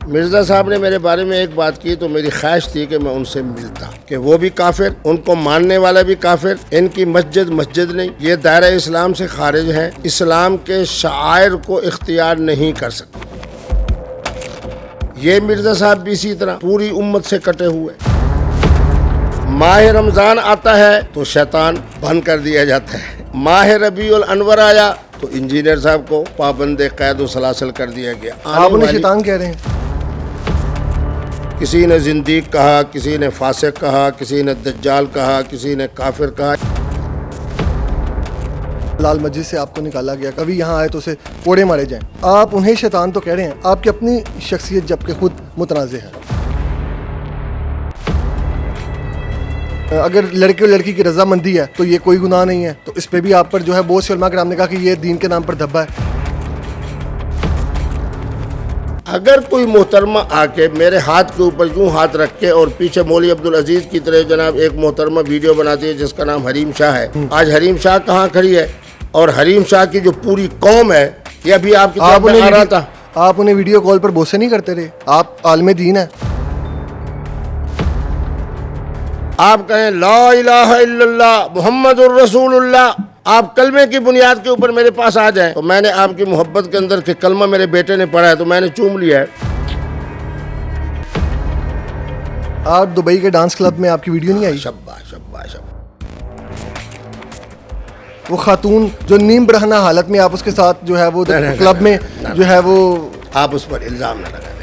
مرزا صاحب نے میرے بارے میں ایک بات کی تو میری خواہش تھی کہ میں ان سے ملتا، کہ وہ بھی کافر، ان کو ماننے والا بھی کافر، ان کی مسجد نہیں، یہ دائرہ اسلام سے خارج ہیں، اسلام کے شعائر کو اختیار نہیں کر سکتے۔ یہ مرزا صاحب بھی اسی طرح پوری امت سے کٹے ہوئے۔ ماہ رمضان آتا ہے تو شیطان بند کر دیا جاتا ہے، ماہ ربیع الانور آیا تو انجینئر صاحب کو پابند قید و سلاسل کر دیا گیا۔ آپ انہیں شیطان کہہ رہے ہیں؟ کسی نے زندیق کہا، کسی نے فاسق کہا، کسی نے دجال کہا، کسی نے کافر کہا۔ لال مسجد سے آپ کو نکالا گیا، کبھی یہاں آئے تو اسے کوڑے مارے جائیں، آپ انہیں شیطان تو کہہ رہے ہیں، آپ کی اپنی شخصیت جبکہ خود متنازع ہے۔ اگر لڑکے اور لڑکی کی رضامندی ہے تو یہ کوئی گناہ نہیں ہے، تو اس پہ بھی آپ پر جو ہے بہت سے علماء کرام نے کہا کہ یہ دین کے نام پر دھبا ہے۔ اگر کوئی محترمہ آ کے میرے ہاتھ کے اوپر یوں ہاتھ رکھ کے اور پیچھے مولوی عبدالعزیز کی طرح جناب ایک محترمہ ویڈیو بناتی ہے جس کا نام حریم شاہ ہے، آج حریم شاہ کہاں کھڑی ہے، اور حریم شاہ کی جو پوری قوم ہے، یہ ابھی آپ کی طرف میں آ رہا تھا۔ آپ انہیں ویڈیو کال پر بوسے نہیں کرتے رہے؟ آپ عالم دین ہیں۔ آپ کہیں لا الہ الا اللہ محمد الرسول اللہ، آپ کلمے کی بنیاد کے اوپر میرے پاس آ جائیں تو میں نے آپ کی محبت کے اندر کہ کلمہ میرے بیٹے نے پڑھا ہے تو میں نے چوم لیا ہے۔ آپ دبئی کے ڈانس کلب میں آپ کی ویڈیو نہیں آئی؟ شاباش شاباش شاباش۔ وہ خاتون جو نیم برہنہ حالت میں آپ اس کے ساتھ جو ہے وہ کلب میں جو ہے وہ، آپ اس پر الزام نہ لگا دیں۔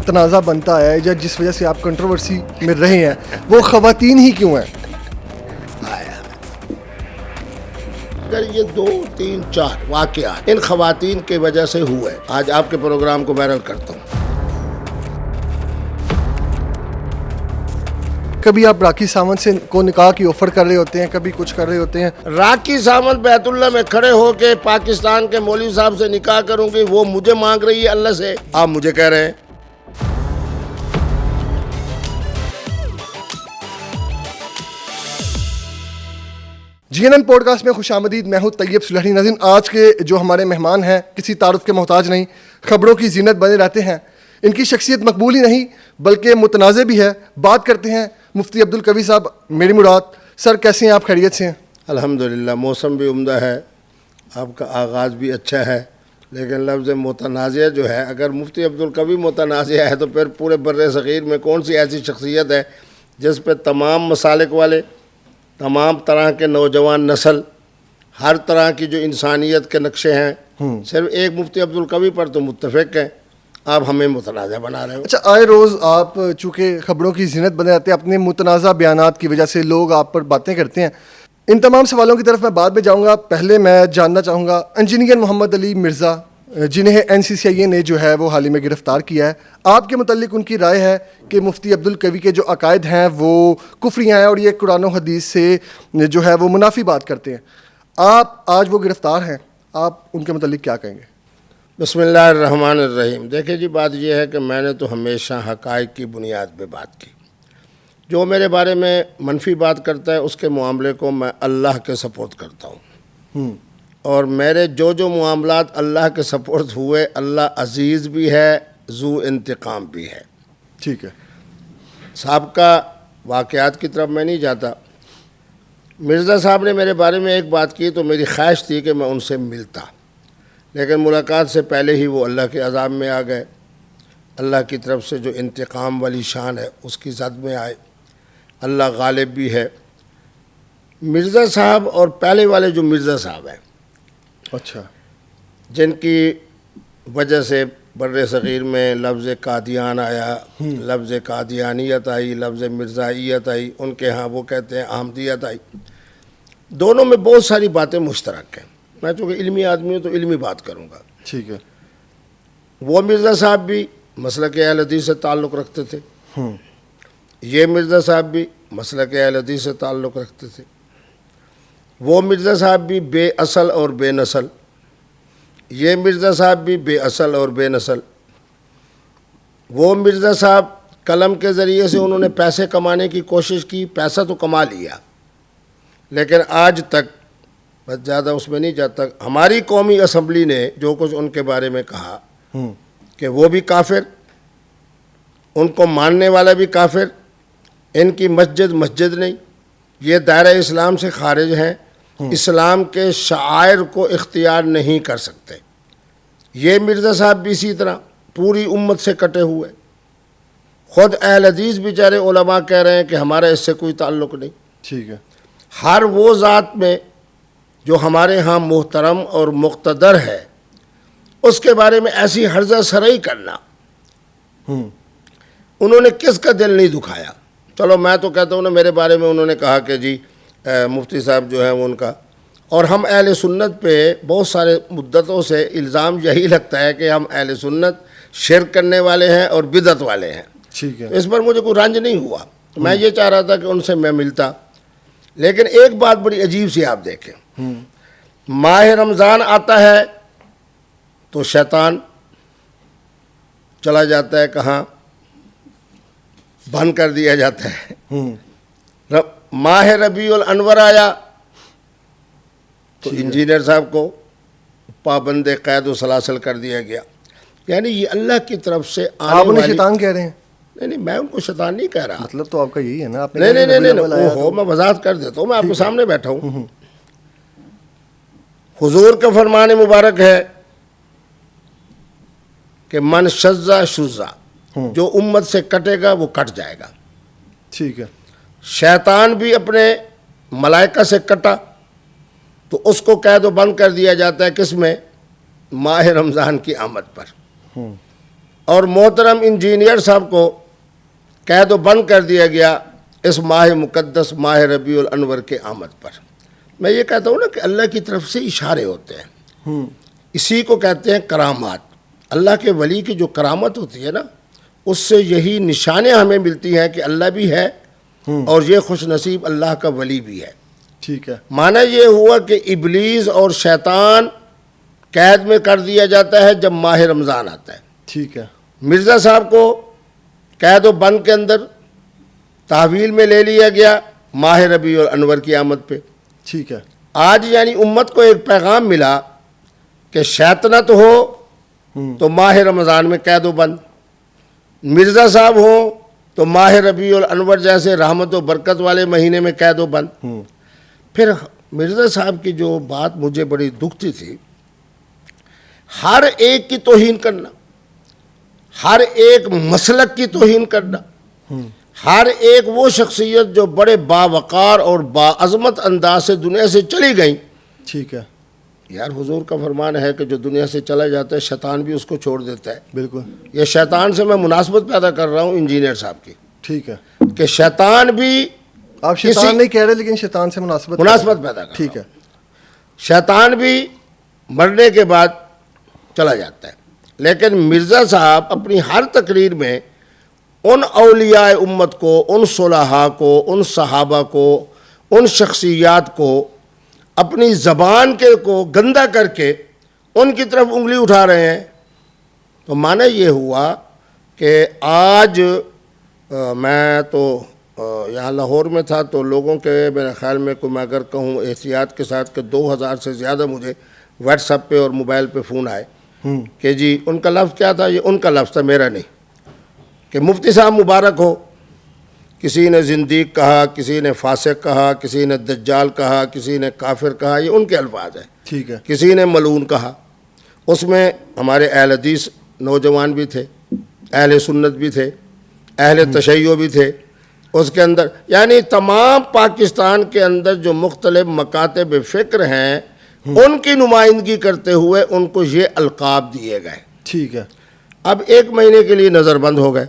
تنازع بنتا ہے یا جس وجہ سے آپ کنٹروورسی میں رہے ہیں، وہ خواتین ہی کیوں ہیں؟ اگر یہ 2 3 4 واقعات ان خواتین کی وجہ سے ہوئے، آج آپ کے پروگرام کو وائرل کرتا ہوں۔ کبھی آپ راکھی ساونت سے کو نکاح کی آفر کر رہے ہوتے ہیں، کبھی کچھ کر رہے ہوتے ہیں۔ راکھی ساونت بیت اللہ میں کھڑے ہو کے پاکستان کے مولوی صاحب سے نکاح کروں گی، وہ مجھے مانگ رہی ہے اللہ سے، آپ مجھے کہہ رہے ہیں۔ جی این این پوڈ کاسٹ میں خوش آمدید، میں ہوں طیب سلیحانی۔ ناظرین، آج کے جو ہمارے مہمان ہیں کسی تعارف کے محتاج نہیں، خبروں کی زینت بنے رہتے ہیں، ان کی شخصیت مقبول ہی نہیں بلکہ متنازع بھی ہے۔ بات کرتے ہیں مفتی عبدالقوی صاحب، میری مراد۔ سر کیسے ہیں آپ؟ خیریت سے ہیں؟ الحمدللہ، موسم بھی عمدہ ہے، آپ کا آغاز بھی اچھا ہے، لیکن لفظ متنازع جو ہے، اگر مفتی عبدالقوی متنازع ہے تو پھر پورے بر صغیر میں کون سی ایسی شخصیت ہے جس پہ تمام مسالک والے، تمام طرح کے نوجوان نسل، ہر طرح کی جو انسانیت کے نقشے ہیں، صرف ایک مفتی عبدالقوی پر تو متفق ہیں، آپ ہمیں متنازع بنا رہے ہو۔ اچھا، آئے روز آپ چونکہ خبروں کی زینت بنے رہتے ہیں، اپنے متنازع بیانات کی وجہ سے لوگ آپ پر باتیں کرتے ہیں۔ ان تمام سوالوں کی طرف میں بعد میں جاؤں گا، پہلے میں جاننا چاہوں گا انجینئر محمد علی مرزا، جنہیں NCCIA نے جو ہے وہ حال ہی میں گرفتار کیا ہے، آپ کے متعلق ان کی رائے ہے کہ مفتی عبدالقوی کے جو عقائد ہیں وہ کفری ہیں اور یہ قرآن و حدیث سے جو ہے وہ منافی بات کرتے ہیں۔ آپ آج وہ گرفتار ہیں، آپ ان کے متعلق کیا کہیں گے؟ بسم اللہ الرحمن الرحیم۔ دیکھیں جی، بات یہ ہے کہ میں نے تو ہمیشہ حقائق کی بنیاد پہ بات کی۔ جو میرے بارے میں منفی بات کرتا ہے اس کے معاملے کو میں اللہ کے سپورٹ کرتا ہوں، اور میرے جو معاملات اللہ کے سپورٹ ہوئے، اللہ عزیز بھی ہے، ذو انتقام بھی ہے۔ ٹھیک ہے۔ سابقہ واقعات کی طرف میں نہیں جاتا۔ مرزا صاحب نے میرے بارے میں ایک بات کی تو میری خواہش تھی کہ میں ان سے ملتا، لیکن ملاقات سے پہلے ہی وہ اللہ کے عذاب میں آ گئے۔ اللہ کی طرف سے جو انتقام والی شان ہے اس کی زد میں آئے۔ اللہ غالب بھی ہے۔ مرزا صاحب اور پہلے والے جو مرزا صاحب ہیں، اچھا، جن کی وجہ سے بر صغیر میں لفظ قادیان آیا، لفظ قادیانیت آئی، لفظ مرزائیت آئی، ان کے ہاں وہ کہتے ہیں احمدیت آئی، دونوں میں بہت ساری باتیں مشترک ہیں۔ میں چونکہ علمی آدمی ہوں تو علمی بات کروں گا۔ ٹھیک ہے۔ وہ مرزا صاحب بھی مسلک اہل حدیث سے تعلق رکھتے تھے، یہ مرزا صاحب بھی مسلک اہل حدیث سے تعلق رکھتے تھے۔ وہ مرزا صاحب بھی بے اصل اور بے نسل، یہ مرزا صاحب بھی بے اصل اور بے نسل۔ وہ مرزا صاحب قلم کے ذریعے سے انہوں نے پیسے کمانے کی کوشش کی، پیسہ تو کما لیا، لیکن آج تک بس زیادہ اس میں نہیں جاتا. ہماری قومی اسمبلی نے جو کچھ ان کے بارے میں کہا کہ وہ بھی کافر، ان کو ماننے والا بھی کافر، ان کی مسجد مسجد نہیں، یہ دائرہ اسلام سے خارج ہیں، اسلام کے شعائر کو اختیار نہیں کر سکتے. یہ مرزا صاحب بھی اسی طرح پوری امت سے کٹے ہوئے. خود اہل حدیث بیچارے علماء کہہ رہے ہیں کہ ہمارا اس سے کوئی تعلق نہیں. ٹھیک ہے. ہر وہ ذات میں جو ہمارے ہاں محترم اور مقتدر ہے اس کے بارے میں ایسی ہرزہ سرائی کرنا، انہوں نے کس کا دل نہیں دکھایا. چلو میں تو کہتا ہوں نا، میرے بارے میں انہوں نے کہا کہ جی مفتی صاحب جو ہیں وہ ان کا، اور ہم اہل سنت پہ بہت سارے مدتوں سے الزام یہی لگتا ہے کہ ہم اہل سنت شرک کرنے والے ہیں اور بدعت والے ہیں. ٹھیک ہے. اس پر مجھے کوئی رنج نہیں ہوا. میں یہ چاہ رہا تھا کہ ان سے میں ملتا. لیکن ایک بات بڑی عجیب سی آپ دیکھیں، ماہ رمضان آتا ہے تو شیطان چلا جاتا ہے کہاں، بند کر دیا جاتا ہے. ماہ ربیع الانور آیا تو انجینئر صاحب کو پابند قید و سلاسل کر دیا گیا. یعنی یہ اللہ کی طرف سے آپ آنے انہیں والی، شیطان کہہ رہے ہیں؟ نہیں میں ان کو شیطان نہیں کہہ رہا. مطلب تو آپ کا یہی ہے نا. آپ نے نہیں میں وضاحت کر دیتا ہوں، میں آپ کے سامنے بیٹھا ہوں. حضور کا فرمان مبارک ہے کہ من شذ شذ، جو امت سے کٹے گا وہ کٹ جائے گا. ٹھیک ہے. شیطان بھی اپنے ملائکہ سے کٹا تو اس کو قید و بند کر دیا جاتا ہے کس میں، ماہ رمضان کی آمد پر. اور محترم انجینئر صاحب کو قید و بند کر دیا گیا اس ماہ مقدس ماہ ربیع الانور کے آمد پر. میں یہ کہتا ہوں نا کہ اللہ کی طرف سے اشارے ہوتے ہیں، اسی کو کہتے ہیں کرامات. اللہ کے ولی کی جو کرامت ہوتی ہے نا، اس سے یہی نشانیاں ہمیں ملتی ہیں کہ اللہ بھی ہے اور یہ خوش نصیب اللہ کا ولی بھی ہے. ٹھیک ہے. معنی یہ ہوا کہ ابلیس اور شیطان قید میں کر دیا جاتا ہے جب ماہ رمضان آتا ہے. ٹھیک ہے. مرزا صاحب کو قید و بند کے اندر تحویل میں لے لیا گیا ماہ ربیع الانور کی آمد پہ. ٹھیک ہے. آج یعنی امت کو ایک پیغام ملا کہ شیطنت ہو تو ماہ رمضان میں قید و بند، مرزا صاحب ہوں تو ماہ ربیع الانور جیسے رحمت و برکت والے مہینے میں قید و بند. پھر مرزا صاحب کی جو بات مجھے بڑی دکھتی تھی، ہر ایک کی توہین کرنا، ہر ایک مسلک کی توہین کرنا، ہر ایک وہ شخصیت جو بڑے باوقار اور باعظمت انداز سے دنیا سے چلی گئیں. ٹھیک ہے. یار حضور کا فرمان ہے کہ جو دنیا سے چلا جاتا ہے شیطان بھی اس کو چھوڑ دیتا ہے. بالکل. یہ شیطان سے میں مناسبت پیدا کر رہا ہوں انجینئر صاحب کی. ٹھیک ہے. کہ شیطان بھی، آپ شیطان نہیں کہہ رہے لیکن شیطان سے مناسبت پیدا کر. ٹھیک ہے. شیطان بھی مرنے کے بعد چلا جاتا ہے. لیکن مرزا صاحب اپنی ہر تقریر میں ان اولیاء امت کو، ان صلحاء کو، ان صحابہ کو، ان شخصیات کو اپنی زبان کے کو گندا کر کے ان کی طرف انگلی اٹھا رہے ہیں. تو معنی یہ ہوا کہ آج میں تو یہاں لاہور میں تھا تو لوگوں کے میرے خیال میں میں اگر کہوں احتیاط کے ساتھ کہ 2000 سے زیادہ مجھے واٹس ایپ پہ اور موبائل پہ فون آئے کہ جی ان کا لفظ کیا تھا، یہ ان کا لفظ تھا میرا نہیں، کہ مفتی صاحب مبارک ہو. کسی نے زندیق کہا، کسی نے فاسق کہا، کسی نے دجال کہا، کسی نے کافر کہا، یہ ان کے الفاظ ہیں. ٹھیک ہے. کسی نے ملعون کہا. اس میں ہمارے اہل حدیث نوجوان بھی تھے، اہل سنت بھی تھے، اہل تشیع بھی تھے اس کے اندر. یعنی تمام پاکستان کے اندر جو مختلف مکاتب فکر ہیں ان کی نمائندگی کرتے ہوئے ان کو یہ القاب دیے گئے. ٹھیک ہے. اب 1 مہینے کے لیے نظر بند ہو گئے.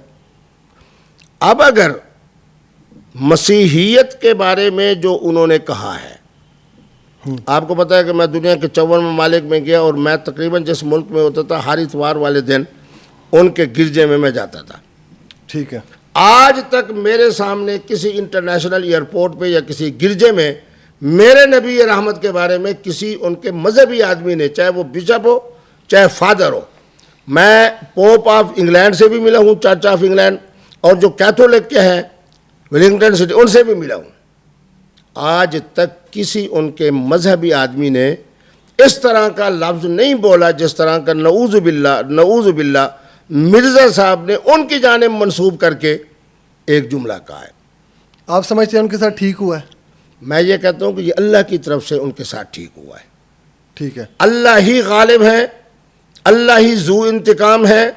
اب اگر مسیحیت کے بارے میں جو انہوں نے کہا ہے، آپ کو پتہ ہے کہ میں دنیا کے 54 ممالک میں گیا اور میں تقریباً جس ملک میں ہوتا تھا ہر اتوار والے دن ان کے گرجے میں جاتا تھا. ٹھیک ہے. آج تک میرے سامنے کسی انٹرنیشنل ایئرپورٹ پہ یا کسی گرجے میں میرے نبی رحمت کے بارے میں کسی ان کے مذہبی آدمی نے، چاہے وہ بشپ ہو چاہے فادر ہو، میں پوپ آف انگلینڈ سے بھی ملا ہوں، چرچ آف انگلینڈ، اور جو کیتھولک کے ہیں ولنگٹن سٹی ان سے بھی ملا ہوں. آج تک کسی ان کے مذہبی آدمی نے اس طرح کا لفظ نہیں بولا جس طرح کا نعوذ باللہ مرزا صاحب نے ان کی جانب منسوب کر کے ایک جملہ کہا ہے. آپ سمجھتے ہیں ان کے ساتھ ٹھیک ہوا ہے؟ میں یہ کہتا ہوں کہ یہ اللہ کی طرف سے ان کے ساتھ ٹھیک ہوا ہے. ٹھیک ہے. اللہ ہی غالب ہے, اللہ ہی ذو انتقام ہے.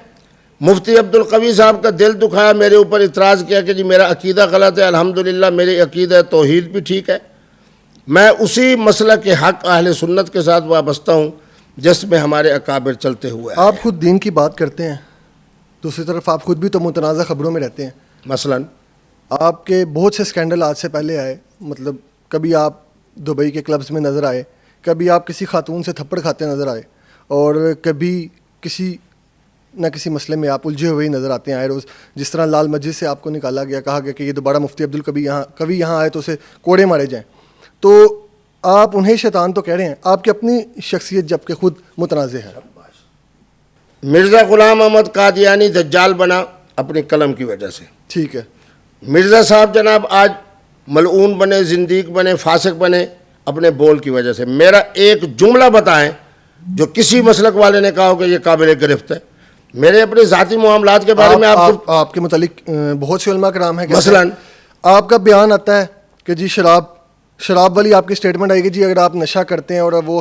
مفتی عبدالقوی صاحب کا دل دکھایا, میرے اوپر اعتراض کیا کہ جی میرا عقیدہ غلط ہے. الحمدللہ میری عقیدہ توحید بھی ٹھیک ہے. میں اسی مسئلہ کے حق اہل سنت کے ساتھ وابستہ ہوں جس میں ہمارے اکابر چلتے ہوئے ہیں. آپ خود دین کی بات کرتے ہیں, دوسری طرف آپ خود بھی تو متنازع خبروں میں رہتے ہیں. مثلاً آپ کے بہت سے سکینڈل آج سے پہلے آئے, مطلب کبھی آپ دبئی کے کلبز میں نظر آئے, کبھی آپ کسی خاتون سے تھپڑ کھاتے نظر آئے, اور کبھی کسی نہ کسی مسئلے میں آپ الجھے ہوئے ہی نظر آتے ہیں آئے روز. جس طرح لال مسجد سے آپ کو نکالا گیا, کہا گیا کہ یہ دوبارہ مفتی عبدالقوی یہاں آئے تو اسے کوڑے مارے جائیں. تو آپ انہیں شیطان تو کہہ رہے ہیں, آپ کی اپنی شخصیت جبکہ خود متنازع ہے. مرزا غلام احمد قادیانی دجال بنا اپنی قلم کی وجہ سے. ٹھیک ہے. مرزا صاحب جناب آج ملعون بنے, زندیق بنے, فاسق بنے اپنے بول کی وجہ سے. میرا ایک جملہ بتائیں جو کسی مسلک والے نے کہا ہو کہ یہ قابل گرفت ہے. میرے اپنے ذاتی معاملات کے بارے میں آپ کے متعلق بہت سے علماء کرام ہیں. مثلاً آپ کا بیان آتا ہے کہ جی شراب والی آپ کی سٹیٹمنٹ آئی گی جی اگر آپ نشہ کرتے ہیں اور وہ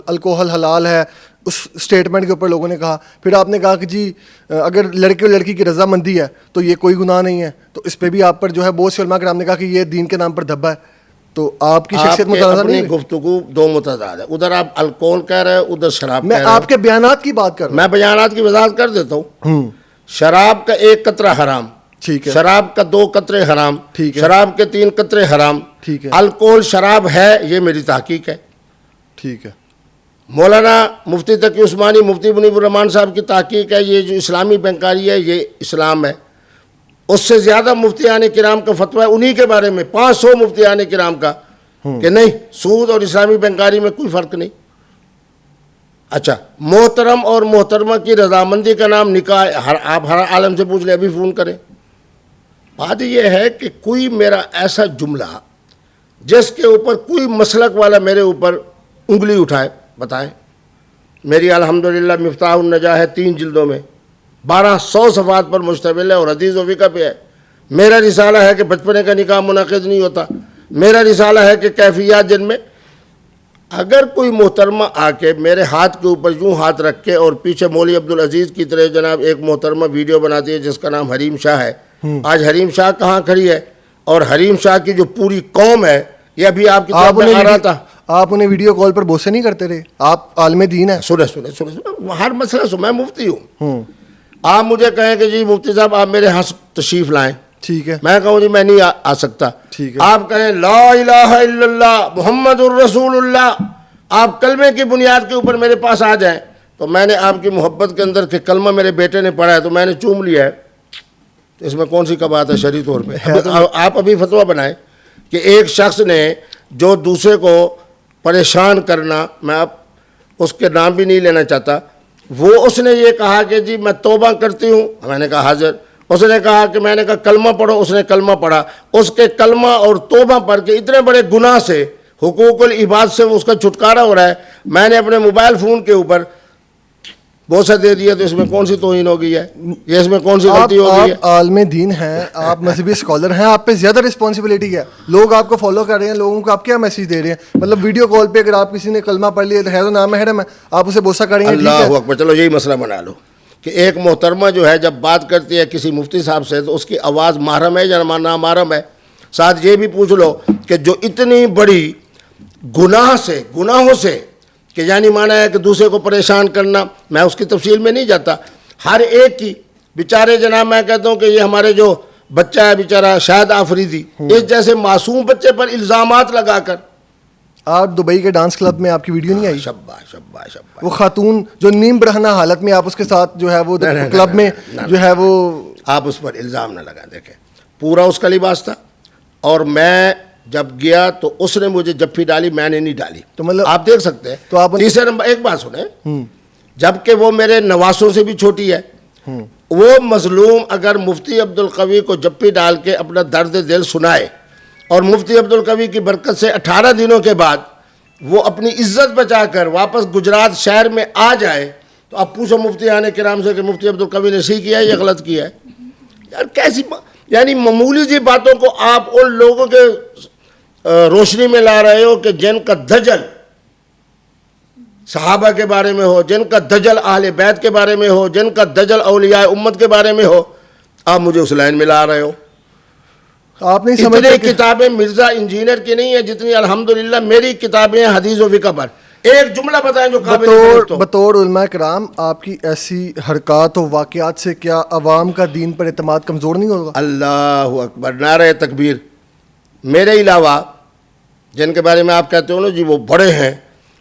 الکوہل حلال ہے, اس سٹیٹمنٹ کے اوپر لوگوں نے کہا. پھر آپ نے کہا کہ جی اگر لڑکے اور لڑکی کی رضامندی ہے تو یہ کوئی گناہ نہیں ہے. تو اس پہ بھی آپ پر جو ہے بہت سے علماء کرام نے کہا کہ یہ دین کے نام پر دھبا ہے. تو آپ کی شخصیت متنازع نہیں ہے. گفتگو دو متضاد ہے, ادھر آپ الکوہل کہہ رہے ہیں, ادھر شراب. میں آپ کے بیانات کی بات کر رہا ہوں. میں بیانات کی وضاحت کر دیتا ہوں. شراب کا 1 قطرہ حرام, ٹھیک ہے. شراب کا 2 قطرے حرام, ٹھیک ہے. شراب کے 3 قطرے حرام, ٹھیک ہے. الکوہل شراب ہے, یہ میری تحقیق ہے. ٹھیک ہے. مولانا مفتی تقی عثمانی, مفتی منیب الرحمان صاحب کی تحقیق ہے. یہ جو اسلامی بینکاری ہے یہ اسلام ہے. اس سے زیادہ مفتیان کرام کا فتویٰ ہے انہی کے بارے میں, 500 مفتیان کرام کا, کہ نہیں سود اور اسلامی بینکاری میں کوئی فرق نہیں. اچھا, محترم اور محترمہ کی رضامندی کا نام نکاح, آپ ہر عالم سے پوچھ لیں, ابھی فون کریں. بات یہ ہے کہ کوئی میرا ایسا جملہ جس کے اوپر کوئی مسلک والا میرے اوپر انگلی اٹھائے, بتائیں. میری الحمدللہ مفتاح النجاح ہے 3 جلدوں میں, 1200 صفحات پر مشتمل ہے اور حدیث و فقہ پہ ہے. میرا رسالہ ہے کہ بچپنے کا نکاح منعقد نہیں ہوتا. میرا رسالہ ہے کہ کیفیات جن میں. اگر کوئی محترمہ آ کے میرے ہاتھ کے اوپر یوں ہاتھ رکھ کے اور پیچھے مولوی عبدالعزیز کی طرح جناب ایک محترمہ ویڈیو بناتی ہے جس کا نام حریم شاہ ہے. آج حریم شاہ کہاں کھڑی ہے, اور حریم شاہ کی جو پوری قوم ہے, یہ ابھی آپ کی طرف میں آ رہا تھا. آپ انہیں ویڈیو کال پر بوسے نہیں کرتے رہے, آپ عالم دین ہیں. سنے ہر مسئلہ سو, میں مفتی ہوں. آپ مجھے کہیں کہ جی مفتی صاحب آپ میرے ہاں تشریف لائیں, ٹھیک ہے. میں کہوں جی میں نہیں آ سکتا. ٹھیک ہے. آپ کہیں لا الہ الا اللہ محمد الرسول اللہ, آپ کلمے کی بنیاد کے اوپر میرے پاس آ جائیں, تو میں نے آپ کی محبت کے اندر کہ کلمہ میرے بیٹے نے پڑھا ہے تو میں نے چوم لیا ہے. تو اس میں کون سی بات ہے شرعی طور پہ؟ آپ ابھی فتویٰ بنائیں کہ ایک شخص نے جو دوسرے کو پریشان کرنا, میں اب اس کے نام بھی نہیں لینا چاہتا, وہ اس نے یہ کہا کہ جی میں توبہ کرتی ہوں. میں نے کہا حاضر. اس نے کہا کہ میں نے کہا کلمہ پڑھو, اس نے کلمہ پڑھا. اس کے کلمہ اور توبہ پڑھ کے اتنے بڑے گناہ سے, حقوق العباد سے اس کا چھٹکارا ہو رہا ہے. میں نے اپنے موبائل فون کے اوپر بوسہ دے دیا, تو اس میں کون سی توہین ہو گئی ہے, یہ اس میں کون سی غلطی ہو گئی ہے؟ آپ عالم دین ہیں, آپ مذہبی اسکالر ہیں, آپ پہ زیادہ رسپانسبلٹی ہے. لوگ آپ کو فالو کر رہے ہیں, لوگوں کو آپ کیا میسج دے رہے ہیں؟ مطلب ویڈیو کال پہ اگر آپ کسی نے کلمہ پڑھ لیا ہے تو نام محرم ہے, آپ اسے بوسہ کریں گے. اللہ اکبر. چلو یہی مسئلہ بنا لو کہ ایک محترمہ جو ہے جب بات کرتی ہے کسی مفتی صاحب سے تو اس کی آواز محرم ہے یا نامحرم ہے. ساتھ یہ بھی پوچھ لو کہ جو اتنی بڑی گناہوں سے کہ یعنی مانا ہے کہ دوسرے کو پریشان کرنا, میں اس کی تفصیل میں نہیں جاتا. ہر ایک کی بیچارے جناب, میں کہتا ہوں کہ یہ ہمارے جو بچہ ہے بیچارہ شاہد آفریدی, اس جیسے معصوم بچے پر الزامات لگا کر. آپ دبئی کے ڈانس کلب میں آپ کی ویڈیو نہیں آئی؟ شباش. وہ خاتون جو نیم برہنہ حالت میں آپ اس کے ساتھ جو ہے وہ کلب میں جو ہے وہ, آپ اس پر الزام نہ لگا. دیکھیں پورا اس کا لباس تھا, اور میں جب گیا تو اس نے مجھے جفی ڈالی, میں نے نہیں ڈالی. تو مطلب آپ دیکھ سکتے ہیں. تو آپ تیسرے نمبر ایک بات سنیں, جبکہ وہ میرے نواسوں سے بھی چھوٹی ہے, وہ مظلوم اگر مفتی عبدالقوی کو جفی ڈال کے اپنا درد دل سنائے اور مفتی عبدالقوی کی برکت سے 18 دنوں کے بعد وہ اپنی عزت بچا کر واپس گجرات شہر میں آ جائے تو اب پوچھو مفتیان کرام سے کہ مفتی عبدالقوی نے صحیح کیا ہے یا غلط کیا ہے؟ یار کیسی یعنی معمولی سی باتوں کو آپ ان لوگوں کے روشنی میں لا رہے ہو کہ جن کا دجل صحابہ کے بارے میں ہو، جن کا دجل اہل بیت کے بارے میں ہو، جن کا دجل اولیاء امت کے بارے میں ہو، آپ مجھے اس لائن میں لا رہے ہو. آپ نہیں اتنی سمجھتے کہ کتابیں مرزا انجینئر کی نہیں ہیں جتنی الحمدللہ میری کتابیں ہیں حدیث و فقہ پر. ایک جملہ بتائیں جو قابل درست ہو. بطور علماء کرام آپ کی ایسی حرکات و واقعات سے کیا عوام کا دین پر اعتماد کمزور نہیں ہوگا؟ اللہ اکبر، نعرہ تکبیر. میرے علاوہ جن کے بارے میں آپ کہتے ہو نا جی وہ بڑے ہیں،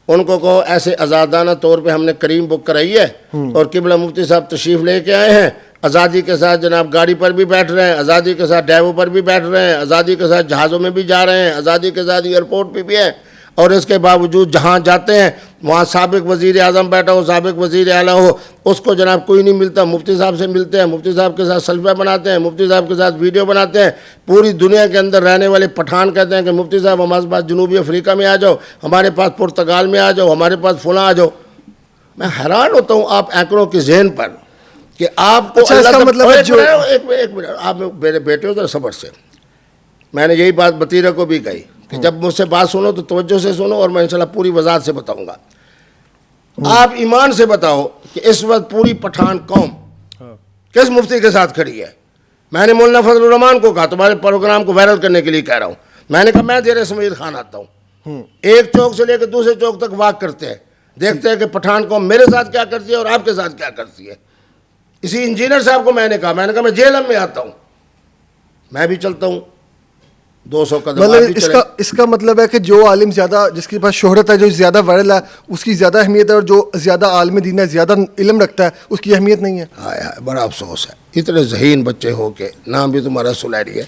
ان کو کہو ایسے آزادانہ طور پہ ہم نے کریم بک کرائی ہے اور قبلہ مفتی صاحب تشریف لے کے آئے ہیں، آزادی کے ساتھ جناب گاڑی پر بھی بیٹھ رہے ہیں، آزادی کے ساتھ ڈیوو پر بھی بیٹھ رہے ہیں، آزادی کے ساتھ جہازوں میں بھی جا رہے ہیں، آزادی کے ساتھ ایئرپورٹ پہ بھی ہیں، اور اس کے باوجود جہاں جاتے ہیں وہاں سابق وزیر اعظم بیٹھا ہو، سابق وزیر اعلیٰ ہو، اس کو جناب کوئی نہیں ملتا، مفتی صاحب سے ملتے ہیں، مفتی صاحب کے ساتھ سیلفیاں بناتے ہیں، مفتی صاحب کے ساتھ ویڈیو بناتے ہیں. پوری دنیا کے اندر رہنے والے پٹھان کہتے ہیں کہ مفتی صاحب ہمارے پاس جنوبی افریقہ میں آ جاؤ، ہمارے پاس پرتگال میں آ جاؤ، ہمارے پاس فلاں آ جاؤ. میں حیران ہوتا ہوں آپ اینکروں کے ذہن پر کہ آپ کو اچھا اس کا مطلب ہے جو ایک منٹ آپ میرے بیٹے ہو تو صبر سے. میں نے یہی بات بطیرہ کو بھی کہی کہ جب مجھ سے بات سنو تو توجہ سے سنو اور میں انشاءاللہ پوری وضاحت سے بتاؤں گا. آپ ایمان سے بتاؤ کہ اس وقت پوری پٹھان قوم کس مفتی کے ساتھ کھڑی ہے؟ میں نے مولانا فضل الرحمان کو کہا، تمہارے پروگرام کو وائرل کرنے کے لیے کہہ رہا ہوں، میں نے کہا میں زیر اسماعیل خان آتا ہوں، ایک چوک سے لے کے دوسرے چوک تک واک کرتے ہیں، دیکھتے ہیں کہ پٹھان قوم میرے ساتھ کیا کرتی ہے اور آپ کے ساتھ کیا کرتی ہے. اسی انجینئر صاحب کو میں نے کہا میں جیلم میں آتا ہوں، میں بھی چلتا ہوں 200 قدم. مطلب اس کا مطلب ہے کہ جو عالم زیادہ، جس کے پاس شہرت ہے، جو زیادہ وائرل ہے، اس کی زیادہ اہمیت ہے، اور جو زیادہ عالم دین ہے، زیادہ علم رکھتا ہے، اس کی اہمیت نہیں ہے. ہائے بڑا افسوس ہے اتنے ذہین بچے ہو کے، نام بھی تمہارا سلیری ہے.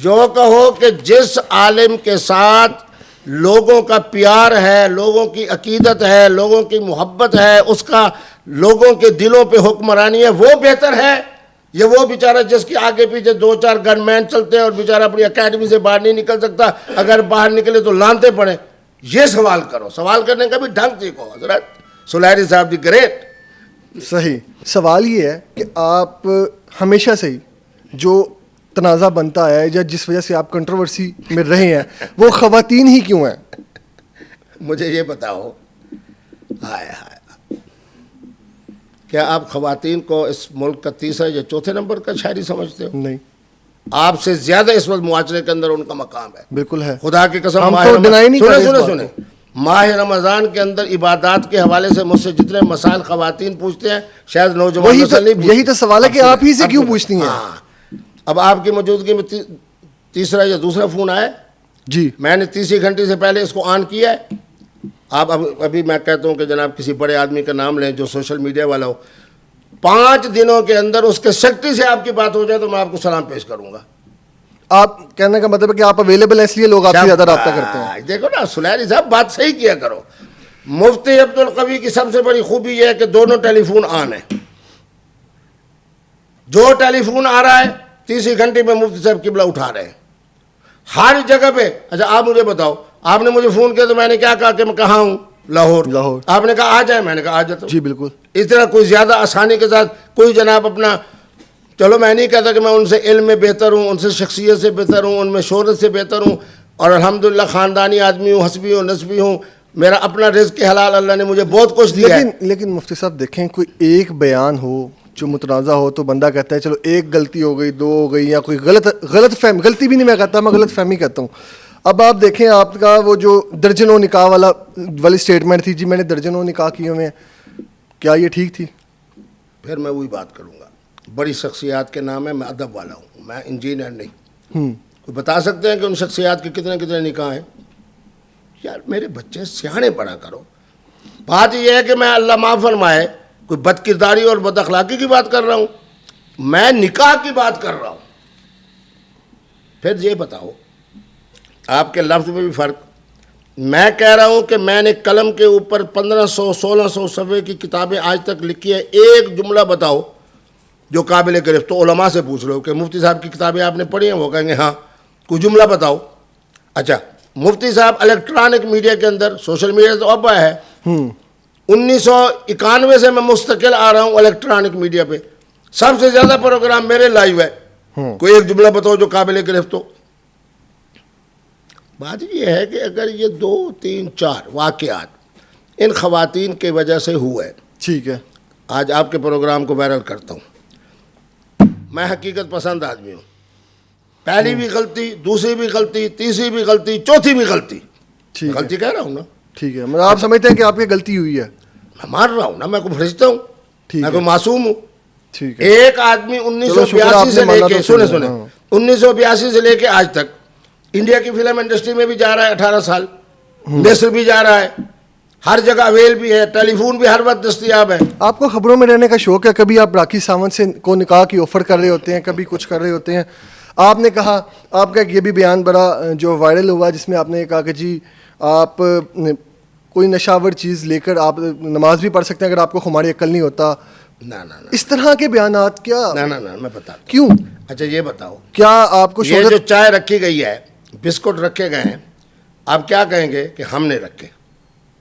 جو کہو کہ جس عالم کے ساتھ لوگوں کا پیار ہے، لوگوں کی عقیدت ہے، لوگوں کی محبت ہے، اس کا لوگوں کے دلوں پہ حکمرانی ہے، وہ بہتر ہے یہ وہ بیچارہ جس کے آگے پیچھے 2-4 گن مین چلتے ہیں اور بیچارہ اپنی اکیڈمی سے باہر نہیں نکل سکتا، اگر باہر نکلے تو لانتے پڑے؟ یہ سوال کرو، سوال کرنے کا بھی ڈھنگ سیکھو. حضرت سلیری صاحب دی گریٹ. صحیح. سوال یہ ہے کہ آپ ہمیشہ سے ہی جو تنازع بنتا ہے یا جس وجہ سے آپ کنٹروورسی میں رہے ہیں وہ خواتین ہی کیوں ہیں؟ مجھے یہ بتاؤ، ہائے ہائے، کیا آپ خواتین کو اس ملک کا تیسرے یا چوتھے نمبر کا شاعری سمجھتے ہو؟ نہیں. آپ سے زیادہ اس وقت معاشرے کے اندر ان کا مقام ہے. بالکل ہے. خدا کی قسم. ہم تو ڈینائی نہیں کر رہے اس بات کو. سنیں ماہ رمضان کے اندر عبادات کے حوالے سے مجھ سے جتنے مسائل خواتین پوچھتے ہیں شاید نوجوان نسل نہیں پوچھتے. یہی تو سوال ہے کہ آپ ہی سے کیوں پوچھتی ہیں؟ اب آپ کی موجودگی میں تیسرا یا دوسرا فون آیا جی. میں نے 30 گھنٹے سے پہلے اس کو آن کیا ہے. آپ ابھی میں کہتا ہوں کہ جناب کسی بڑے آدمی کا نام لیں جو سوشل میڈیا والا ہو، 5 دنوں کے اندر اس کے سیکٹری سے آپ کی بات ہو جائے تو میں آپ کو سلام پیش کروں گا. آپ کہنے کا مطلب ہے کہ آپ اویلیبل ہیں اس لیے لوگ آپ سے زیادہ رابطہ کرتے ہیں. دیکھو نا سلیری صاحب بات صحیح کیا کرو. مفتی عبدالقوی کی سب سے بڑی خوبی یہ ہے کہ دونوں ٹیلی فون آن ہیں. جو ٹیلی فون آ رہا ہے 30 گھنٹے میں مفتی صاحب قبلہ اٹھا رہے ہیں ہر جگہ پہ. اچھا آپ مجھے بتاؤ، آپ نے مجھے فون کیا تو میں نے کیا کہا کہ میں کہاں ہوں؟ لاہور. آپ نے کہا آ جائے، میں نے کہا آ جاتا ہوں. جی بالکل. اس طرح کوئی زیادہ آسانی کے ساتھ کوئی جناب اپنا، چلو میں نہیں کہتا کہ میں ان سے علم میں بہتر ہوں، ان سے شخصیت سے بہتر ہوں، ان میں شہرت سے بہتر ہوں، اور الحمدللہ خاندانی آدمی ہوں، حسبی ہوں، نسبی ہوں، میرا اپنا رزق حلال، اللہ نے مجھے بہت کچھ دیا ہے. لیکن مفتی صاحب دیکھیں، کوئی ایک بیان ہو جو متنازع ہو تو بندہ کہتا ہے چلو ایک غلطی ہو گئی، 2 ہو گئی، یا کوئی غلط فہمی، غلطی بھی نہیں میں کہتا، میں غلط فہمی کہتا ہوں. اب آپ دیکھیں آپ کا وہ جو درجنوں نکاح والی اسٹیٹمنٹ تھی، جی میں نے درجنوں نکاح کیے ہوئے ہیں، کیا یہ ٹھیک تھی؟ پھر میں وہی بات کروں گا، بڑی شخصیات کے نام ہے، میں ادب والا ہوں، میں انجینئر نہیں. کوئی بتا سکتے ہیں کہ ان شخصیات کے کتنے نکاح ہیں؟ یار میرے بچے سیانے پڑا کرو. بات یہ ہے کہ میں اللہ معاف فرمائے کوئی بد کرداری اور بد اخلاقی کی بات کر رہا ہوں؟ میں نکاح کی بات کر رہا ہوں. پھر یہ بتاؤ آپ کے لفظ میں بھی فرق. میں کہہ رہا ہوں کہ میں نے قلم کے اوپر 1500-1600 صفحے کی کتابیں آج تک لکھی ہیں. ایک جملہ بتاؤ جو قابل گرفت. تو علماء سے پوچھ لو کہ مفتی صاحب کی کتابیں آپ نے پڑھی ہیں، وہ کہیں گے ہاں. کوئی جملہ بتاؤ اچھا مفتی صاحب الیکٹرانک میڈیا کے اندر، سوشل میڈیا تو اب ہے، 1991 سے میں مستقل آ رہا ہوں الیکٹرانک میڈیا پہ، سب سے زیادہ پروگرام میرے لائیو ہے. کوئی ایک جملہ بتاؤ جو قابل گرفت ہو. بات یہ ہے کہ اگر یہ 2 3 4 واقعات ان خواتین کی وجہ سے ہوئے، ٹھیک ہے، آج آپ کے پروگرام کو وائرل کرتا ہوں. میں حقیقت پسند آدمی ہوں، پہلی بھی غلطی، دوسری بھی غلطی، تیسری بھی غلطی، چوتھی بھی غلطی. غلطی کہہ رہا ہوں نا، ٹھیک ہے، مطلب آپ سمجھتے ہیں کہ آپ کی غلطی ہوئی ہے؟ میں مان رہا ہوں نا، میں کوئی فرشتہ ہوں، میں کوئی معصوم ہوں. ٹھیک ہے، ایک آدمی 1982 سے لے کے، سنیں 1982 سے لے کے آج تک انڈیا کی فلم انڈسٹری میں بھی جا رہا ہے 18 سال، مصر بھی جا رہا ہے، ہر جگہ اویل بھی ہے، ٹیلی فون بھی ہر وقت دستیاب ہے. آپ کو خبروں میں رہنے کا شوق ہے، کبھی آپ راکھی ساونت سے کو نکاح کی آفر کر رہے ہوتے ہیں، کبھی کچھ کر رہے ہوتے ہیں. آپ نے کہا، آپ کا یہ بھی بیان بڑا جو وائرل ہوا جس میں آپ نے کہا کہ جی آپ کوئی نشاور چیز لے کر آپ نماز بھی پڑھ سکتے ہیں اگر آپ کو خماری عقل نہیں ہوتا. اس طرح کے بیانات کیا؟ نہ میں بتا دوں. کیوں؟ اچھا یہ بتاؤ، کیا آپ کو یہ جو چائے رکھی گئی ہے، بسکٹ رکھے گئے ہیں، آپ کیا کہیں گے کہ ہم نے رکھے؟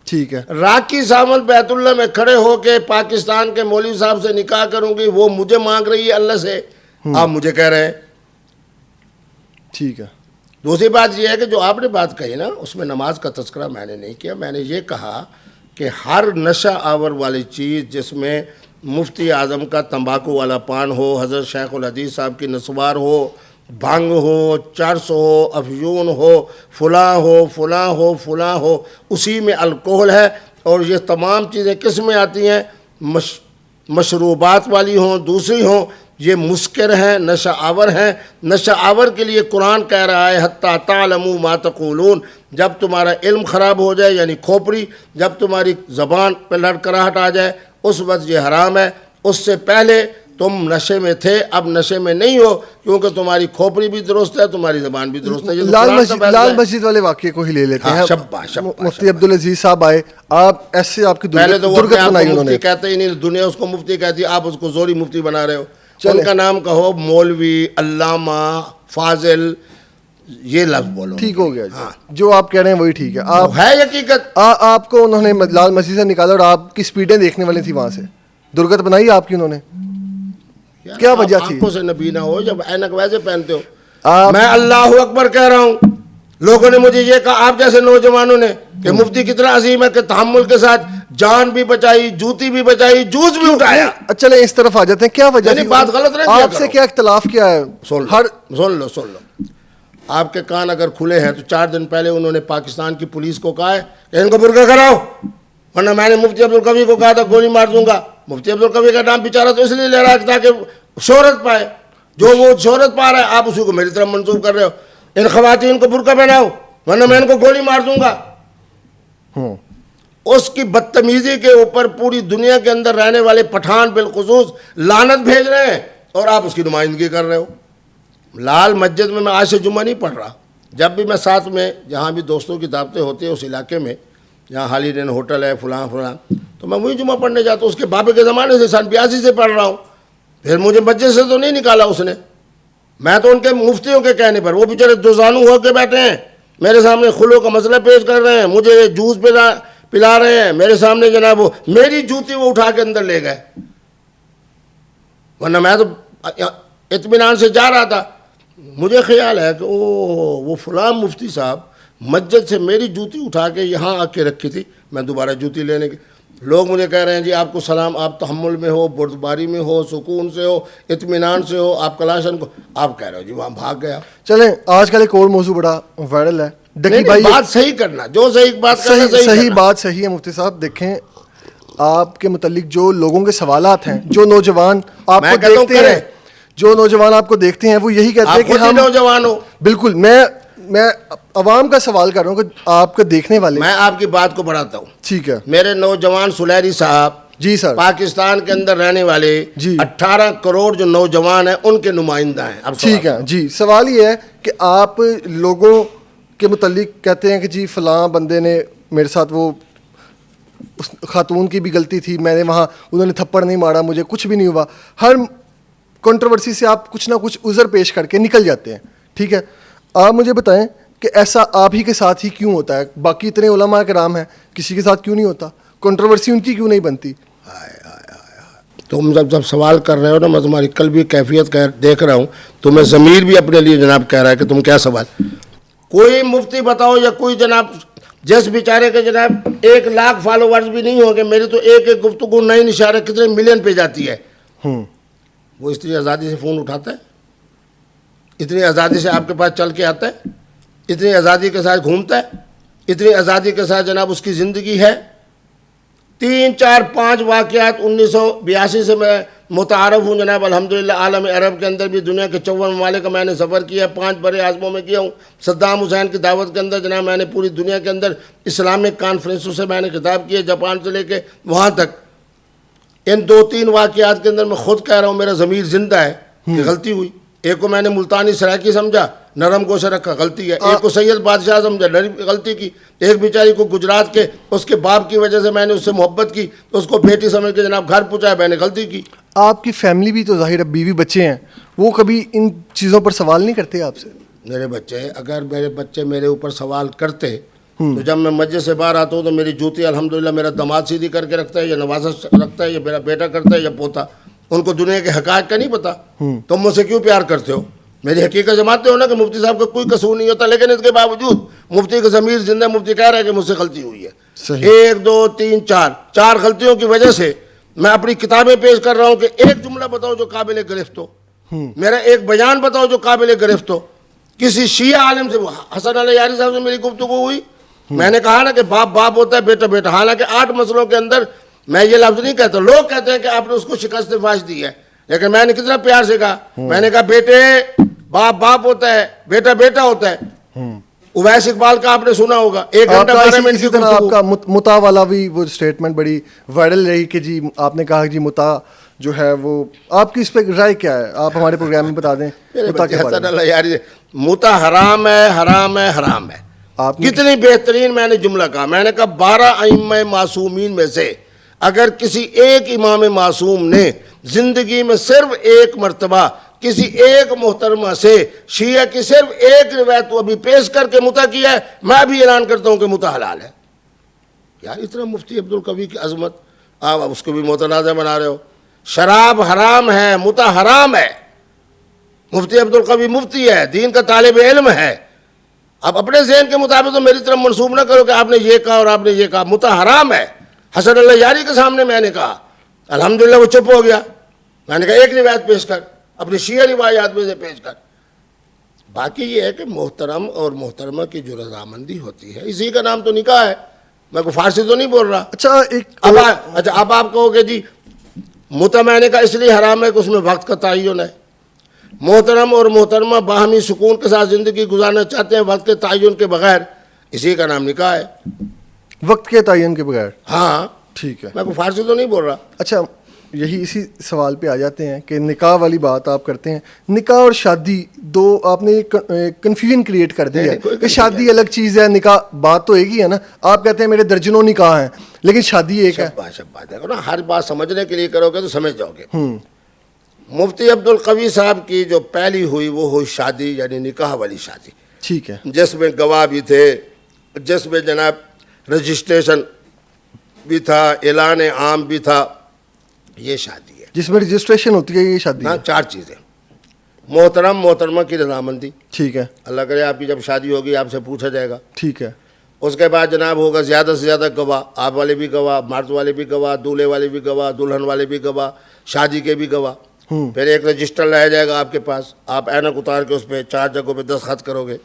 ٹھیک ہے، راکھی ساونت بیت اللہ میں کھڑے ہو کے پاکستان کے مولوی صاحب سے نکاح کروں گی، وہ مجھے مانگ رہی ہے اللہ سے، آپ مجھے کہہ رہے ہیں. ٹھیک ہے. دوسری بات یہ ہے کہ جو آپ نے بات کہی نا، اس میں نماز کا تذکرہ میں نے نہیں کیا. میں نے یہ کہا کہ ہر نشہ آور والی چیز جس میں مفتی اعظم کا تمباکو والا پان ہو، حضرت شیخ الحدیث صاحب کی نسوار ہو، بھنگ ہو، چرس ہو، افیون ہو، فلاں ہو فلاں ہو فلاں ہو، اسی میں الکوہل ہے. اور یہ تمام چیزیں کس میں آتی ہیں؟ مشروبات والی ہوں، دوسری ہوں، یہ مسکر ہیں، نشہ آور ہیں. نشہ آور کے لیے قرآن کہہ رہا ہے حتیٰ تعلموا ما تقولون، جب تمہارا علم خراب ہو جائے یعنی کھوپڑی، جب تمہاری زبان پہ لڑکراہٹ آ جائے اس وقت یہ حرام ہے. اس سے پہلے تم نشے میں تھے، اب نشے میں نہیں ہو کیونکہ تمہاری کھوپڑی بھی درست ہے، تمہاری زبان بھی درست ہے. لال مسجد والے واقعے کو ہی لے لیتے ہیں. مفتی عبدالعزیز صاحب آئے، آپ ایسے آپ کی درگت بنائی انہوں نے. کہتے ہی نہیں، دنیا اس کو مفتی کہتی ہے، آپ اس کو زوری مفتی بنا رہے ہو. ان کا نام کہو مولوی، علامہ، فاضل، یہ لفظ بولو. ٹھیک ہو گیا جی، جو آپ کہہ رہے ہیں وہی ٹھیک ہے. آپ ہے حقیقت. آپ کو انہوں نے لال مسجد سے نکالا اور آپ کی سپیڈیں دیکھنے والی تھی، وہاں سے درگت بنائی آپ کی انہوں نے. کیا وجہ تھی؟ آنکھوں سے نبی نہ ہو جب اینک ویسے پہنتے ہو. میں اللہ اکبر کہہ رہا ہوں. لوگوں نے مجھے یہ کہا، آپ جیسے نوجوانوں نے، کہ مفتی کتنا عظیم ہے کہ تحمل کے ساتھ جان بھی بچائی، جوتی بھی بچائی، جوس بھی اٹھایا. چلیں اس طرف آ جاتے ہیں. کیا وجہ تھی؟ بات غلط نہیں، آپ سے کیا اختلاف کیا ہے؟ سن لو. آپ کے کان اگر کھلے ہیں تو 4 دن پہلے انہوں نے پاکستان کی پولیس کو کہا ہے کہ ان کو برقع کراؤ، ورنہ میں نے مفتی عبدالقوی کو کہا تھا گولی مار دوں گا. مفتی عبدالقوی کا نام بیچارہ تو اس لیے لے رہا ہے تاکہ شہرت پائے. جو وہ شہرت پا رہا ہے آپ اسی کو میری طرف منسوب کر رہے ہو. ان خواتین کو برقع پہناؤ ورنہ میں ان کو گولی مار دوں گا. اس کی بدتمیزی کے اوپر پوری دنیا کے اندر رہنے والے پٹھان بالخصوص لعنت بھیج رہے ہیں اور آپ اس کی نمائندگی کر رہے ہو. لال مسجد میں آج سے جمعہ نہیں پڑھ رہا. جب بھی میں ساتھ میں جہاں بھی دوستوں کی دعوتیں ہوتی ہیں اس علاقے میں جہاں ہالیڈے ان ہوٹل ہے فلاں تو میں وہی جمعہ پڑھنے جاتا ہوں. اس کے بابے کے زمانے سے سن 82 سے پڑھ رہا ہوں. پھر مجھے مسجد سے تو نہیں نکالا اس نے. میں تو ان کے مفتیوں کے کہنے پر، وہ بیچارے دوزانو ہو کے بیٹھے ہیں میرے سامنے، خلو کا مسئلہ پیش کر رہے ہیں، مجھے جوس پلا رہے ہیں میرے سامنے. جناب وہ میری جوتی وہ اٹھا کے اندر لے گئے، ورنہ میں تو اطمینان سے جا رہا تھا. مجھے خیال ہے کہ وہ فلاں مفتی صاحب مسجد سے میری جوتی اٹھا کے یہاں آ کے رکھی تھی. میں دوبارہ جوتی لینے کے، لوگ مجھے کہہ رہے ہیں جی آپ کو سلام، آپ تحمل میں ہو، بردباری میں ہو، سکون سے ہو، اطمینان سے ہو، آپ کلاشن کو آپ کہہ رہے ہو جی وہاں بھاگ گیا. چلیں آج کل ایک اور موضوع بڑا وائرل ہے. بات صحیح کرنا، جو صحیح بات کرنا صحیح بات صحیح ہے. مفتی صاحب دیکھیں، آپ کے متعلق جو لوگوں کے سوالات ہیں، جو نوجوان آپ کو دیکھتے ہیں، جو نوجوان آپ کو دیکھتے ہیں وہ یہی کہتے ہیں کہ ہم نوجوان ہو. بالکل، میں عوام کا سوال کر رہا ہوں کہ آپ کے دیکھنے والے. میں آپ کی بات کو بڑھاتا ہوں. ٹھیک ہے. میرے نوجوان سلیری صاحب، جی سر، پاکستان کے اندر رہنے والے 18 کروڑ جو نوجوان ہیں ان کے نمائندہ ہیں. اب ٹھیک ہے جی، سوال یہ ہے کہ آپ لوگوں کے متعلق کہتے ہیں کہ جی فلاں بندے نے میرے ساتھ، وہ اس خاتون کی بھی غلطی تھی، میں نے وہاں، انہوں نے تھپڑ نہیں مارا، مجھے کچھ بھی نہیں ہوا. ہر کنٹروورسی سے آپ کچھ نہ کچھ عذر پیش کر کے نکل جاتے ہیں. ٹھیک ہے، آپ مجھے بتائیں کہ ایسا آپ ہی کے ساتھ ہی کیوں ہوتا ہے؟ باقی اتنے علماء کرام ہیں, کسی کے ساتھ کیوں نہیں ہوتا؟ کنٹروورسی ان کی کیوں نہیں بنتی؟ تم جب سوال کر رہے ہو نا, میں تمہاری قلبی کیفیت دیکھ رہا ہوں, تمہیں ضمیر بھی اپنے لیے جناب کہہ رہا ہے کہ تم کیا سوال. کوئی مفتی بتاؤ یا کوئی جناب, جس بیچارے کے جناب 1 لاکھ فالوورز بھی نہیں ہوں گے, میری تو ایک گفتگو نئی نشارے کتنے ملین پہ جاتی ہے, وہ اتنی آزادی سے فون اٹھاتا ہے, اتنی آزادی سے آپ کے پاس چل کے آتا ہے, اتنی آزادی کے ساتھ گھومتا ہے, اتنی آزادی کے ساتھ جناب اس کی زندگی ہے. 3 4 5 واقعات 1982 سے میں متعارف ہوں جناب الحمدللہ. عالم عرب کے اندر بھی دنیا کے 54 ممالک کا میں نے سفر کیا, 5 بڑے اعظموں میں کیا ہوں. صدام حسین کی دعوت کے اندر جناب میں نے پوری دنیا کے اندر اسلامک کانفرنسوں سے میں نے خطاب کیا, جاپان سے لے کے وہاں تک. ان 2-3 واقعات کے اندر میں خود کہہ رہا ہوں میرا ضمیر زندہ ہے کہ غلطی ہوئی. ایک کو میں نے ملتانی سرائکی سمجھا, نرم گوشہ رکھا, غلطی ہے. ایک کو سید بادشاہ سمجھا, غلطی کی. ایک بیچاری کو گجرات کے اس کے باپ کی وجہ سے میں نے اس سے محبت کی, اس کو بیٹی سمجھ کے جناب گھر پہنچایا, میں نے غلطی کی. آپ کی فیملی بھی تو ظاہر ہے, بیوی بچے ہیں, وہ کبھی ان چیزوں پر سوال نہیں کرتے آپ سے؟ میرے بچے, اگر میرے بچے میرے اوپر سوال کرتے تو جب میں مسجد سے باہر آتا ہوں تو میری جوتی الحمدللہ میرا داماد سیدھی کر کے رکھتا ہے, یا نوازش رکھتا ہے, یا میرا بیٹا کرتا ہے, یا پوتا. ان کو دنیا کے حقائق کا نہیں پتا. تم مجھ سے کیوں پیار کرتے ہو؟ میری حقیقت جماتے ہو نا کہ مفتی صاحب کا کوئی قصور نہیں ہوتا, لیکن اس کے باوجود مفتی کا ضمیر زندہ, مفتی کہہ رہا ہے کہ مجھ سے غلطی ہوئی ہے. 1 2 3 4 غلطیوں کی وجہ سے میں اپنی کتابیں پیش کر رہا ہوں کہ ایک جملہ بتاؤ جو قابل گرفت ہو, میرا ایک بیان بتاؤ جو قابل گرفت ہو. کسی شیعہ عالم سے, حسن علی یاری صاحب سے میری گفتگو ہوئی, میں نے کہا نا کہ باپ ہوتا ہے, بیٹا بیٹا. حالانکہ 8 مسئلوں کے اندر میں یہ لفظ نہیں کہتا. لوگ کہتے ہیں کہ آپ نے اس کو شکست فاش دی ہے, لیکن میں نے کتنا پیار سے کہا, میں نے کہا بیٹے باپ ہوتا ہے, بیٹا بیٹا ہوتا ہے. اویس اقبال کا آپ نے سنا ہوگا, 1 گھنٹہ 12 منٹ کی طرح آپ کا متا والا بھی وہ اسٹیٹمنٹ بڑی وائرل رہی کہ جی آپ نے کہا کہ جی متا جو ہے وہ, آپ کی اس پہ رائے کیا ہے؟ آپ ہمارے پروگرام میں بتا دیں. متا حرام ہے, حرام ہے, حرام ہے. کتنی بہترین میں نے جملہ کہا. میں نے کہا 12 ائمہ معصومین میں سے اگر کسی ایک امام معصوم نے زندگی میں صرف 1 مرتبہ کسی ایک محترمہ سے شیعہ کی صرف ایک روایت کو ابھی پیش کر کے متا کیا ہے, میں بھی اعلان کرتا ہوں کہ متا حلال ہے. یار اتنا مفتی عبدالقوی کی عظمت, آپ اس کو بھی متنازع بنا رہے ہو. شراب حرام ہے, متا حرام ہے. مفتی عبدالقوی مفتی ہے, دین کا طالب علم ہے. آپ اپنے ذہن کے مطابق تو میری طرف منسوب نہ کرو کہ آپ نے یہ کہا اور آپ نے یہ کہا. متا حرام ہے. حسن اللہ یاری کے سامنے میں نے کہا, الحمدللہ وہ چپ ہو گیا. میں نے کہا ایک روایت پیش کر, اپنی شیعہ روایات میں سے پیش کر. باقی یہ ہے کہ محترم اور محترمہ کی جو رضامندی ہوتی ہے, اسی کا نام تو نکاح ہے. میں کوئی فارسی تو نہیں بول رہا. اچھا اب آپ کہو کہ جی متا میں نے کہا اس لیے حرام ہے کہ اس میں وقت کا تعین ہے. محترم اور محترمہ باہمی سکون کے ساتھ زندگی گزارنا چاہتے ہیں وقت کے تعین کے بغیر, اسی کا نام نکاح ہے. وقت کے تعین کے بغیر, ہاں ٹھیک ہے. میں کوئی فارسی تو نہیں بول رہا. اچھا یہی اسی سوال پہ آ جاتے ہیں کہ نکاح والی بات آپ کرتے ہیں. نکاح اور شادی دو آپ نے کنفیوژن کریٹ کر دی ہے کہ شادی الگ چیز ہے, نکاح بات تو ایک ہی ہے نا. آپ کہتے ہیں میرے درجنوں نکاح ہیں لیکن شادی ایک ہے. بات دیکھو نا, ہر بات سمجھنے کے لیے کرو گے تو سمجھ جاؤ گے. مفتی عبدالقوی صاحب کی جو پہلی ہوئی وہ ہوئی شادی, یعنی نکاح والی شادی, ٹھیک ہے, جس میں گواہ بھی تھے, جس میں جناب رجسٹریشن بھی تھا, اعلان عام بھی تھا. یہ شادی ہے جس میں رجسٹریشن ہوتی ہے, یہ شادی ہے. 4 چیزیں. محترم محترمہ کی رضامندی, ٹھیک ہے, اللہ کرے آپ کی جب شادی ہوگی آپ سے پوچھا جائے گا, ٹھیک ہے. اس کے بعد جناب ہوگا زیادہ سے زیادہ گواہ, آپ والے بھی گواہ, مرد والے بھی گواہ, دولہے والے بھی گواہ, دلہن والے بھی گواہ, شادی کے بھی گواہ. پھر ایک رجسٹر لایا جائے گا آپ کے پاس, آپ اینک اتار کے اس پہ 4 جگہوں پہ دستخط کرو گے.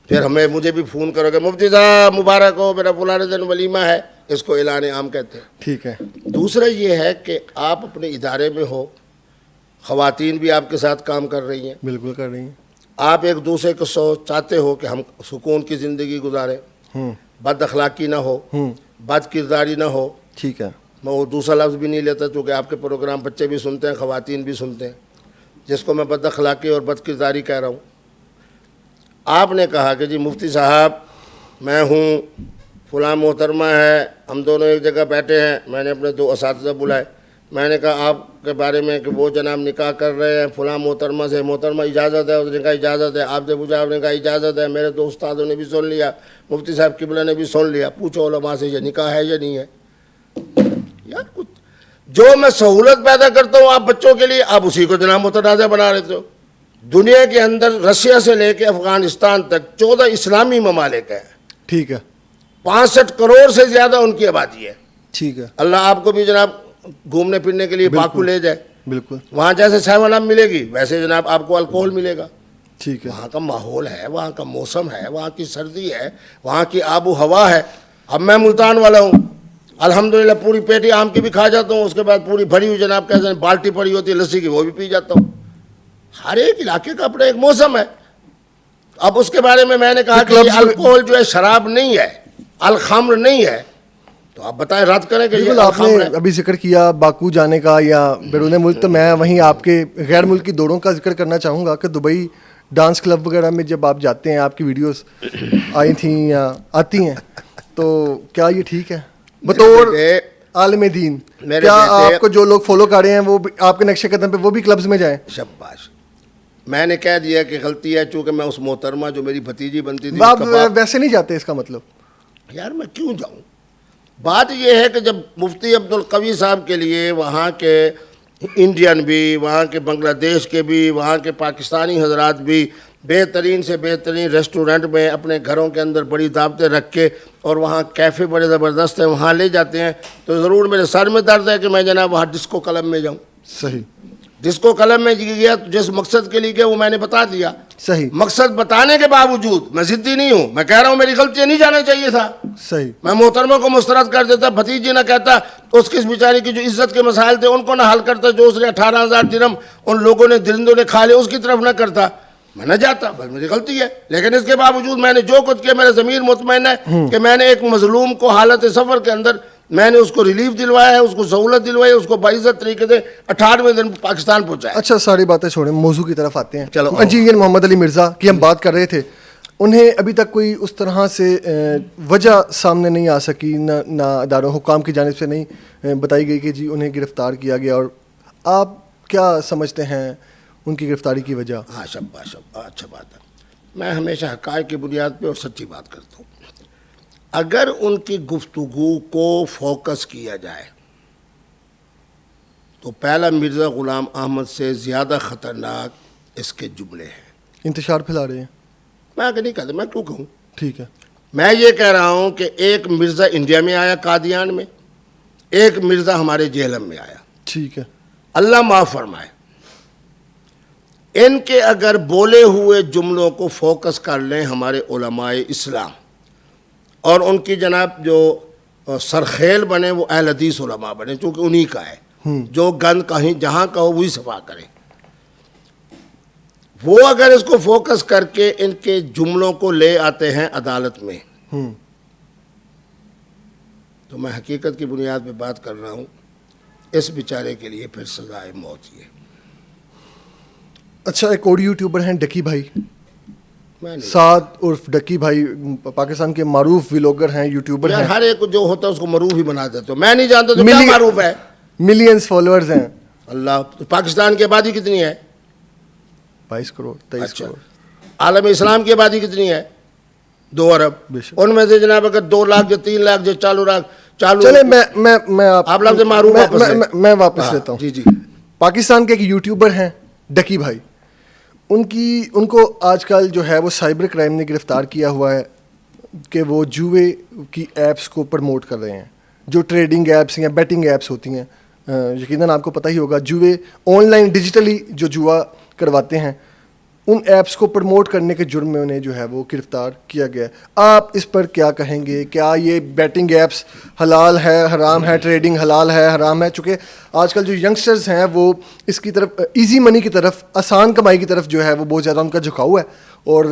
پھر مجھے بھی فون کرو گے, مفتی صاحب مبارک ہو, میرا فلاں دن ولیمہ ہے, اس کو اعلان عام کہتے ہیں. ٹھیک ہے. دوسرا یہ ہے کہ آپ اپنے ادارے میں ہو, خواتین بھی آپ کے ساتھ کام کر رہی ہیں, بالکل کر رہی ہیں, آپ ایک دوسرے کو چاہتے ہو کہ ہم سکون کی زندگی گزاریں, بد اخلاقی نہ ہو, بد کرداری نہ ہو. ٹھیک ہے. میں وہ دوسرا لفظ بھی نہیں لیتا چونکہ آپ کے پروگرام بچے بھی سنتے ہیں, خواتین بھی سنتے ہیں, جس کو میں بد اخلاقی اور بد کرداری کہہ رہا ہوں. آپ نے کہا کہ جی مفتی صاحب میں ہوں, فلاں محترمہ ہے, ہم دونوں ایک جگہ بیٹھے ہیں, میں نے اپنے 2 اساتذہ بلائے, میں نے کہا آپ کے بارے میں کہ وہ جناب نکاح کر رہے ہیں فلاں محترمہ سے, محترمہ اجازت ہے؟ اس نے کہا اجازت ہے. آپ سے پوچھا, آپ نے کہا اجازت ہے. میرے تو استادوں نے بھی سن لیا, مفتی صاحب قبلہ نے بھی سن لیا. پوچھو علماء سے یہ نکاح ہے یا نہیں ہے. یار کچھ جو میں سہولت پیدا کرتا ہوں آپ بچوں کے لیے, آپ اسی کو جناب متنازع بنا لیتے ہو. دنیا کے اندر رشیا سے لے کے افغانستان تک 14 اسلامی ممالک ہیں. ٹھیک ہے. 65 کروڑ سے زیادہ ان کی آبادی ہے. ٹھیک ہے. اللہ آپ کو بھی جناب گھومنے پھرنے کے لیے باکو لے جائے. بالکل. وہاں جیسے 7 اپ ملے گی ویسے جناب آپ کو الکوہل ملے گا. ٹھیک ہے. وہاں کا ماحول ہے, وہاں کا موسم ہے, وہاں کی سردی ہے, وہاں کی آب و ہوا ہے. اب میں ملتان والا ہوں, الحمدللہ پوری پیٹی آم کی بھی کھا جاتا ہوں, اس کے بعد پوری بھری ہوئی جناب کہتے ہیں بالٹی پڑی ہوتی ہے لسی کی وہ بھی پی جاتا ہوں. ہر ایک علاقے کا اپنا ایک موسم ہے. اب اس کے بارے میں نے کہا کہ الکوہل جو ہے شراب نہیں ہے, الخمر نہیں ہے, تو آپ بتائیں رد کریں کہ یہ آپ نے ابھی ذکر کیا باکو جانے کا یا بیرون ملک, تو میں وہیں آپ کے غیر ملکی دوروں کا ذکر کرنا چاہوں گا کہ دبئی ڈانس کلب وغیرہ میں جب آپ جاتے ہیں, آپ کی ویڈیوز آئی تھیں یا آتی ہیں, تو کیا یہ ٹھیک ہے بطور عالم دین؟ کیا آپ کو جو لوگ فالو کر رہے ہیں وہ آپ کے نقش قدم پہ وہ بھی کلبز میں جائیں؟ شاباش. میں نے کہہ دیا کہ غلطی ہے, چونکہ میں اس محترمہ جو میری بھتیجی بنتی تھی آپ ویسے نہیں جاتے, اس کا مطلب یار میں کیوں جاؤں. بات یہ ہے کہ جب مفتی عبدالقوی صاحب کے لیے وہاں کے انڈین بھی, وہاں کے بنگلہ دیش کے بھی, وہاں کے پاکستانی حضرات بھی بہترین سے بہترین ریسٹورنٹ میں اپنے گھروں کے اندر بڑی دعوتیں رکھ کے, اور وہاں کیفے بڑے زبردست ہیں, وہاں لے جاتے ہیں, تو ضرور میرے سر میں درد ہے کہ میں جناب وہاں ڈسکو کلب میں جاؤں. صحیح. ڈسکو کلب میں گیا جس مقصد کے لیے گیا وہ میں نے بتا دیا. صحیح. مقصد بتانے کے باوجود میں ضدی نہیں ہوں, میں کہہ رہا ہوں میری غلطی نہیں جانا چاہیے تھا. صحیح. میں محترمہ کو مسترد کر دیتا, بھتیجی نہ کہتا, اس کی بیچاری کی جو عزت کے مسائل تھے ان کو نہ حل کرتا, جو اس نے 18,000 درہم ان لوگوں نے درندوں نے کھا لے اس کی طرف نہ کرتا, میں نہ جاتا. بس میری غلطی ہے, لیکن اس کے باوجود میں نے جو کچھ کیا میرا ضمیر مطمئن ہے کہ میں نے ایک مظلوم کو حالت سفر کے اندر میں نے اس کو ریلیف دلوایا ہے, اس کو سہولت دلوائی, اس کو باعزت طریقے سے 18ویں دن پاکستان پہنچایا. اچھا ساری باتیں چھوڑیں, موضوع کی طرف آتے ہیں. چلو. انجینئر محمد علی مرزا کی ہم بات کر رہے تھے, انہیں ابھی تک کوئی اس طرح سے وجہ سامنے نہیں آ سکی, نہ اداروں حکام کی جانب سے نہیں بتائی گئی کہ جی انہیں گرفتار کیا گیا, اور آپ کیا سمجھتے ہیں ان کی گرفتاری کی وجہ؟ ہاں شاباش, اچھا بات ہے. میں ہمیشہ حقائق کی بنیاد پہ اور سچی بات کرتا ہوں. اگر ان کی گفتگو کو فوکس کیا جائے تو پہلا مرزا غلام احمد سے زیادہ خطرناک اس کے جملے ہیں. انتشار پھیلا رہے ہیں. میں آگے نہیں کہتا, میں کیوں کہوں. ٹھیک ہے. میں یہ کہہ رہا ہوں کہ ایک مرزا انڈیا میں آیا قادیان میں, ایک مرزا ہمارے جہلم میں آیا. ٹھیک ہے. اللہ معاف فرمائے. ان کے اگر بولے ہوئے جملوں کو فوکس کر لیں ہمارے علماء اسلام, اور ان کی جناب جو سرخیل بنے وہ اہل حدیث علماء بنے, چونکہ انہی کا ہے, جو گند کہیں جہاں کا ہو وہی صفا کریں, وہ اگر اس کو فوکس کر کے ان کے جملوں کو لے آتے ہیں عدالت میں, تو میں حقیقت کی بنیاد پہ بات کر رہا ہوں, اس بیچارے کے لیے پھر سزائے موت ہی ہے. اچھا, ایک اور یوٹیوبر ہیں ڈکی بھائی, سعد عرف ڈکی بھائی, پاکستان کے معروف ویلوگر ہیں, یوٹیوبر ہیں. ہر ایک جو ہوتا ہے اس کو معروف ہی بنا دیتے ہو. میں نہیں جانتا تو کیا معروف ہے. ملینز فالوورز ہیں. اللہ. پاکستان کی آبادی کتنی ہے؟ 22 کروڑ 23 کروڑ. عالم اسلام کی آبادی کتنی ہے؟ 2 ارب. ان میں سے جناب اگر 2 لاکھ یا 3 لاکھ جو چالو چلے میں آپ لفظ معروف میں واپس لیتا ہوں. جی. پاکستان کے ایک یوٹیوبر ہیں ڈکی بھائی, ان کو آج کل جو ہے وہ سائبر کرائم نے گرفتار کیا ہوا ہے کہ وہ جوئے کی ایپس کو پروموٹ کر رہے ہیں, جو ٹریڈنگ ایپس یا بیٹنگ ایپس ہوتی ہیں. یقیناً آپ کو پتہ ہی ہوگا, جوئے آن لائن ڈیجیٹلی جو جوا کرواتے ہیں, ان ایپس کو پروموٹ کرنے کے جرم میں انہیں جو ہے وہ گرفتار کیا گیا. آپ اس پر کیا کہیں گے؟ کیا یہ بیٹنگ ایپس حلال ہے حرام ہے, ٹریڈنگ حلال ہے حرام ہے؟ چونکہ آج کل جو ینگسٹرز ہیں وہ اس کی طرف, ایزی منی کی طرف, آسان کمائی کی طرف جو ہے وہ بہت زیادہ ان کا جھکاؤ ہے, اور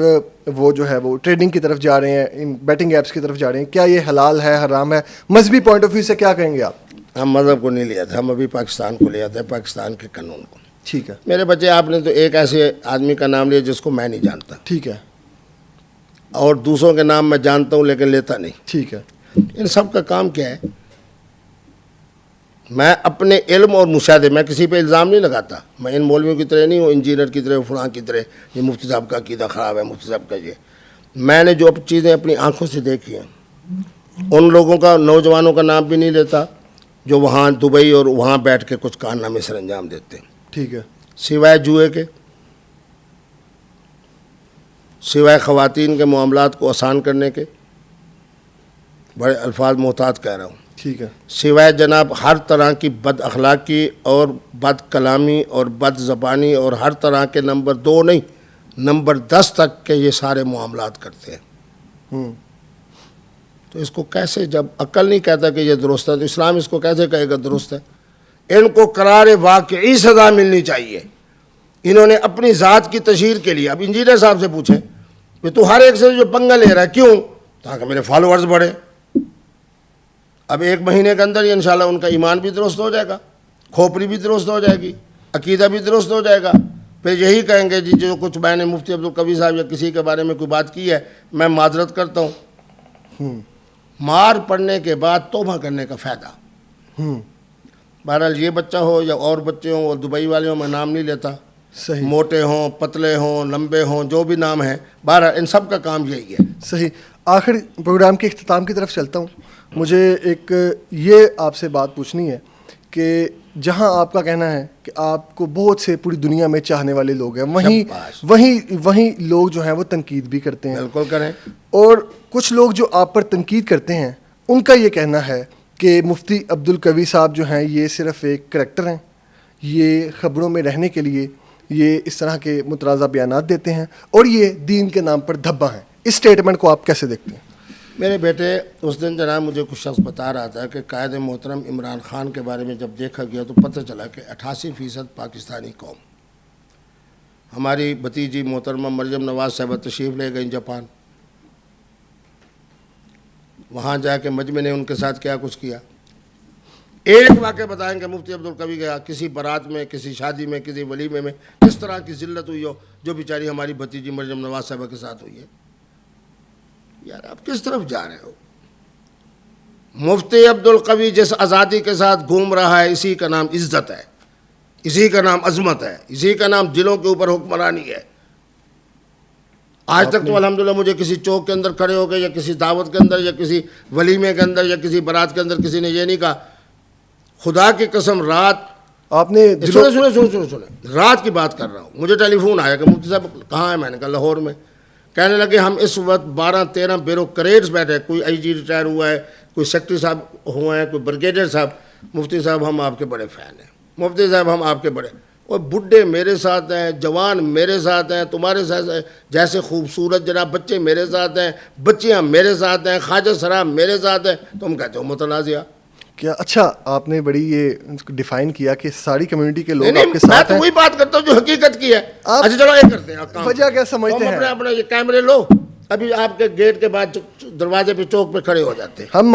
وہ جو ہے وہ ٹریڈنگ کی طرف جا رہے ہیں, ان بیٹنگ ایپس کی طرف جا رہے ہیں. کیا یہ حلال ہے حرام ہے؟ مذہبی پوائنٹ آف ویو سے کیا کہیں گے آپ؟ ہم مذہب کو نہیں لے آتے, ہم ابھی پاکستان کو لے آتے ہیں, پاکستان کے قانون کو. ٹھیک ہے. میرے بچے, آپ نے تو ایک ایسے آدمی کا نام لیا جس کو میں نہیں جانتا. ٹھیک ہے. اور دوسروں کے نام میں جانتا ہوں لیکن لیتا نہیں. ٹھیک ہے. ان سب کا کام کیا ہے؟ میں اپنے علم اور مشاہدے، میں کسی پہ الزام نہیں لگاتا، میں ان مولویوں کی طرح نہیں ہوں، انجینئر کی طرح، فلاں کی طرح، یہ مفتی صاحب کا عقیدہ خراب ہے، مفتی صاحب کا یہ. میں نے جو چیزیں اپنی آنکھوں سے دیکھی ہیں، ان لوگوں کا، نوجوانوں کا نام بھی نہیں لیتا جو وہاں دبئی اور وہاں بیٹھ کے کچھ کارنامے سر انجام دیتے ہیں، ٹھیک ہے. سوائے جوئے کے، سوائے خواتین کے معاملات کو آسان کرنے کے، بڑے الفاظ محتاط کہہ رہا ہوں، ٹھیک ہے. سوائے جناب ہر طرح کی بد اخلاقی اور بد کلامی اور بد زبانی اور ہر طرح کے نمبر 2 نہیں، نمبر 10 تک کے یہ سارے معاملات کرتے ہیں. ہوں. تو اس کو کیسے، جب عقل نہیں کہتا کہ یہ درست ہے تو اسلام اس کو کیسے کہے گا درست ہے؟ ان کو قرار واقعی سزا ملنی چاہیے. انہوں نے اپنی ذات کی تشہیر کے لیے، اب انجینئر صاحب سے پوچھیں کہ تو ہر ایک سے جو پنگا لے رہا ہے کیوں؟ تاکہ میرے فالوورز بڑھے. اب 1 مہینے کے اندر ہی انشاءاللہ ان کا ایمان بھی درست ہو جائے گا، کھوپڑی بھی درست ہو جائے گی، عقیدہ بھی درست ہو جائے گا. پھر یہی کہیں گے جی جو کچھ میں نے مفتی عبدالقوی صاحب یا کسی کے بارے میں کوئی بات کی ہے میں معذرت کرتا ہوں. مار پڑنے کے بعد توبہ کرنے کا فائدہ. بہرحال یہ بچہ ہو یا اور بچے ہوں، اور دبئی والے ہوں، میں نام نہیں لیتا، صحیح. موٹے ہوں، پتلے ہوں، لمبے ہوں، جو بھی نام ہیں، بہرحال ان سب کا کام یہی ہے. صحیح. آخر پروگرام کے اختتام کی طرف چلتا ہوں. مجھے ایک یہ آپ سے بات پوچھنی ہے کہ جہاں آپ کا کہنا ہے کہ آپ کو بہت سے پوری دنیا میں چاہنے والے لوگ ہیں، وہیں لوگ جو ہیں وہ تنقید بھی کرتے ہیں. بالکل کریں. اور کچھ لوگ جو آپ پر تنقید کرتے ہیں ان کا یہ کہنا ہے کہ مفتی عبدالقوی صاحب جو ہیں یہ صرف ایک کریکٹر ہیں، یہ خبروں میں رہنے کے لیے یہ اس طرح کے متنازع بیانات دیتے ہیں اور یہ دین کے نام پر دھبا ہیں. اس سٹیٹمنٹ کو آپ کیسے دیکھتے ہیں؟ میرے بیٹے، اس دن جناب مجھے کچھ شخص بتا رہا تھا کہ قائد محترم عمران خان کے بارے میں جب دیکھا گیا تو پتہ چلا کہ 88% پاکستانی قوم. ہماری بھتیجی محترمہ مریم نواز صاحبہ تشریف لے گئیں جاپان. وہاں جا کے مجمع نے ان کے ساتھ کیا کچھ کیا. ایک واقعہ بتائیں کہ مفتی عبدالقوی گیا کسی بارات میں، کسی شادی میں، کسی ولیمے میں کس طرح کی ذلت ہوئی ہو جو بیچاری ہماری بھتیجی مریم نواز صاحبہ کے ساتھ ہوئی ہے. یار آپ کس طرف جا رہے ہو؟ مفتی عبدالقوی جس آزادی کے ساتھ گھوم رہا ہے اسی کا نام عزت ہے، اسی کا نام عظمت ہے، اسی کا نام دلوں کے اوپر حکمرانی ہے. آج تک تو الحمدللہ مجھے کسی چوک کے اندر کھڑے ہو گئے یا کسی دعوت کے اندر یا کسی ولیمے کے اندر یا کسی بارات کے اندر کسی نے یہ نہیں کہا خدا کی قسم رات آپ نے سنے رات کی بات کر رہا ہوں. مجھے ٹیلی فون آیا کہ مفتی صاحب کہاں ہے؟ میں نے کہا لاہور میں. کہنے لگے ہم اس وقت 12-13 بیوروکریٹس بیٹھے، کوئی آئی جی ریٹائر ہوا ہے، کوئی سیکٹری صاحب ہوئے ہیں، کوئی بریگیڈیئر صاحب. مفتی صاحب ہم آپ کے بڑے فین ہیں، مفتی صاحب ہم آپ کے بڑے، اور بڈھے میرے ساتھ ہیں، جوان میرے ساتھ ہیں، تمہارے ساتھ ہیں، جیسے خوبصورت جناب بچے میرے ساتھ ہیں، بچیاں میرے ساتھ ہیں، خواجہ سرا میرے ساتھ ہیں. تم کہتے ہو متنازعہ. کیا اچھا آپ نے بڑی یہ ڈیفائن کیا کہ ساری کمیونٹی کے لوگ نہیں، آپ کے ساتھ ہیں. میں تو وہی بات کرتا ہوں جو حقیقت کی ہے. اچھا چلو یہ کرتے ہیں، وجہ کیا سمجھتے ہیں؟ اپنے یہ کیمرے لو، ابھی آپ کے گیٹ کے بعد دروازے پہ چوک پہ کھڑے ہو جاتے ہیں. ہم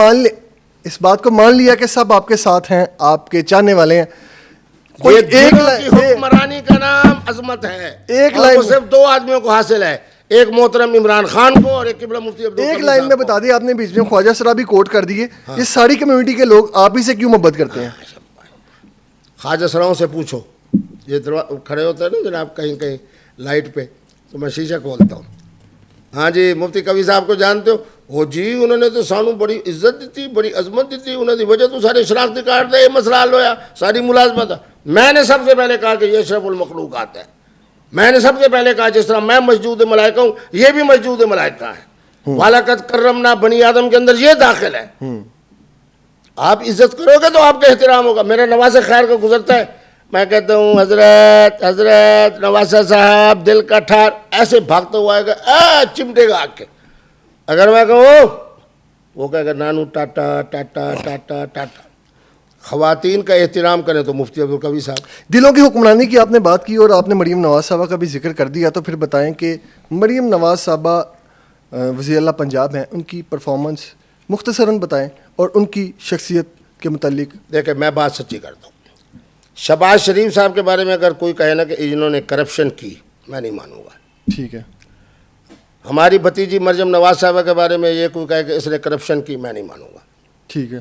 اس بات کو مان لیا کہ سب آپ کے ساتھ ہیں، آپ کے چاہنے والے ہیں. یہ دلوں کی حکمرانی کا نام عظمت ہے. ایک اور وہ صرف 2 آدمیوں کو حاصل ہے، ایک محترم عمران خان کو اور ایک قبلہ مفتی عبدالقوی. ایک لائن میں بتا دیا آپ نے، بیچ میں خواجہ سرا بھی کوٹ کر دیے. یہ ساری کمیونٹی کے لوگ آپ ہی سے کیوں محبت کرتے ہیں؟ خواجہ سراؤں سے پوچھو، یہ کھڑے ہوتے ہیں نا جناب کہیں کہیں لائٹ پہ، تو میں شیشہ کھولتا ہوں. ہاں جی مفتی قوی صاحب کو جانتے ہو؟ وہ جی انہوں نے تو سانو بڑی عزت دیتی، بڑی عظمت دیتی، انہوں نے وجہ تو سارے شناختی کارڈ دے، یہ مسئلہ حل ہویا، ساری ملازمت. میں نے سب سے پہلے کہا کہ یہ اشرف المخلوقات ہے. میں نے سب سے پہلے کہا جس طرح میں مسجود ملائکہ ہوں یہ بھی مسجود ملائکہ ہے. وَلَقَدْ كَرَّمْنَا بنی آدم کے اندر یہ داخل ہے. آپ عزت کرو گے تو آپ کا احترام ہوگا. میرا نواز خیر کا گزرتا ہے، میں کہتا ہوں حضرت نواسہ صاحب دل کا ٹھار، ایسے بھاگتا ہوا آئے گا، چمٹے گا آ کے. اگر میں کہوں وہ کہے گا نانو ٹاٹا ٹاٹا ٹاٹا ٹاٹا. خواتین کا احترام کریں تو مفتی عبدالقوی صاحب. دلوں کی حکمرانی کی آپ نے بات کی اور آپ نے مریم نواز صاحبہ کا بھی ذکر کر دیا، تو پھر بتائیں کہ مریم نواز صاحبہ وزیر اعلیٰ پنجاب ہیں، ان کی پرفارمنس مختصراً بتائیں اور ان کی شخصیت کے متعلق. دیکھیں میں بات سچی کرتا ہوں. شہباز شریف صاحب کے بارے میں اگر کوئی کہے نا کہ انہوں نے کرپشن کی، میں نہیں مانوں گا. ٹھیک ہے. ہماری بھتیجی مریم نواز صاحبہ کے بارے میں یہ کوئی کہے کہ اس نے کرپشن کی، میں نہیں مانوں گا. ٹھیک ہے.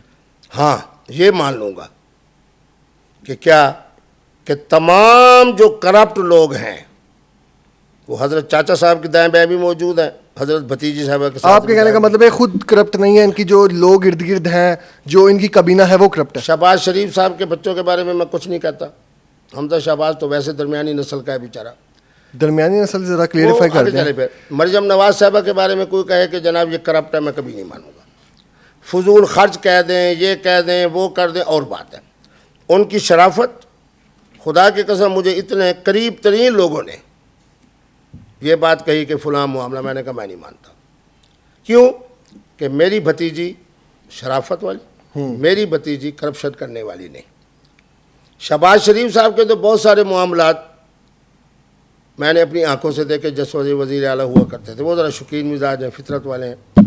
ہاں یہ مان لوں گا کہ کیا کہ تمام جو کرپٹ لوگ ہیں وہ حضرت چاچا صاحب کے دائیں بائیں بھی موجود ہیں, حضرت بھتیجی صاحبہ کے ساتھ. آپ کے کہنے کا مطلب ہے خود کرپٹ نہیں ہے, ان کی جو لوگ ارد گرد ہیں, جو ان کی کابینہ ہے وہ کرپٹ ہے. شہباز شریف صاحب کے بچوں کے بارے میں کچھ نہیں کہتا. حمزہ شہباز تو ویسے درمیانی نسل کا ہے بیچارہ. درمیانی نسل ذرا کلیئرفائی کر دیں. مریم نواز صاحبہ کے بارے میں کوئی کہے کہ جناب یہ کرپٹ ہے, میں کبھی نہیں مانوں گا. فضول خرچ کہہ دیں, یہ کہہ دیں, وہ کر دیں, اور بات ہے. ان کی شرافت, خدا کی قسم مجھے اتنے قریب ترین لوگوں نے یہ بات کہی کہ فلاں معاملہ, میں نے کہا میں نہیں مانتا. کیوں کہ میری بھتیجی شرافت والی, میری بھتیجی کرپشن کرنے والی نہیں. شہباز شریف صاحب کے تو بہت سارے معاملات میں نے اپنی آنکھوں سے دیکھے. جس وزیر اعلیٰ ہوا کرتے تھے, وہ ذرا شوقین مزاج ہیں, فطرت والے ہیں.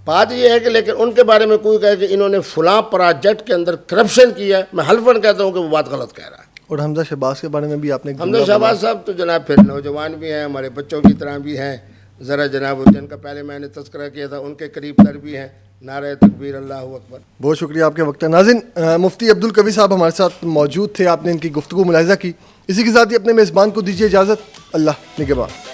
بات یہ ہے کہ لیکن ان کے بارے میں کوئی کہے کہ انہوں نے فلاں پروجیکٹ کے اندر کرپشن کیا ہے, میں حلفاً کہتا ہوں کہ وہ بات غلط کہہ رہا ہے. اور حمزہ شہباز کے بارے میں بھی آپ نے, حمزہ شہباز صاحب تو جناب پھر نوجوان بھی ہیں, ہمارے بچوں کی طرح بھی ہیں, ذرا جناب جن کا پہلے میں نے تذکرہ کیا تھا ان کے قریب تر بھی ہیں. نعرہ تکبیر, اللہ اکبر. بہت شکریہ آپ کے وقت. ناظرین, مفتی عبدالقوی صاحب ہمارے ساتھ موجود تھے, آپ نے ان کی گفتگو ملاحظہ کی. اسی کے ساتھ ہی اپنے میزبان کو دیجیے اجازت. اللہ نگہبان.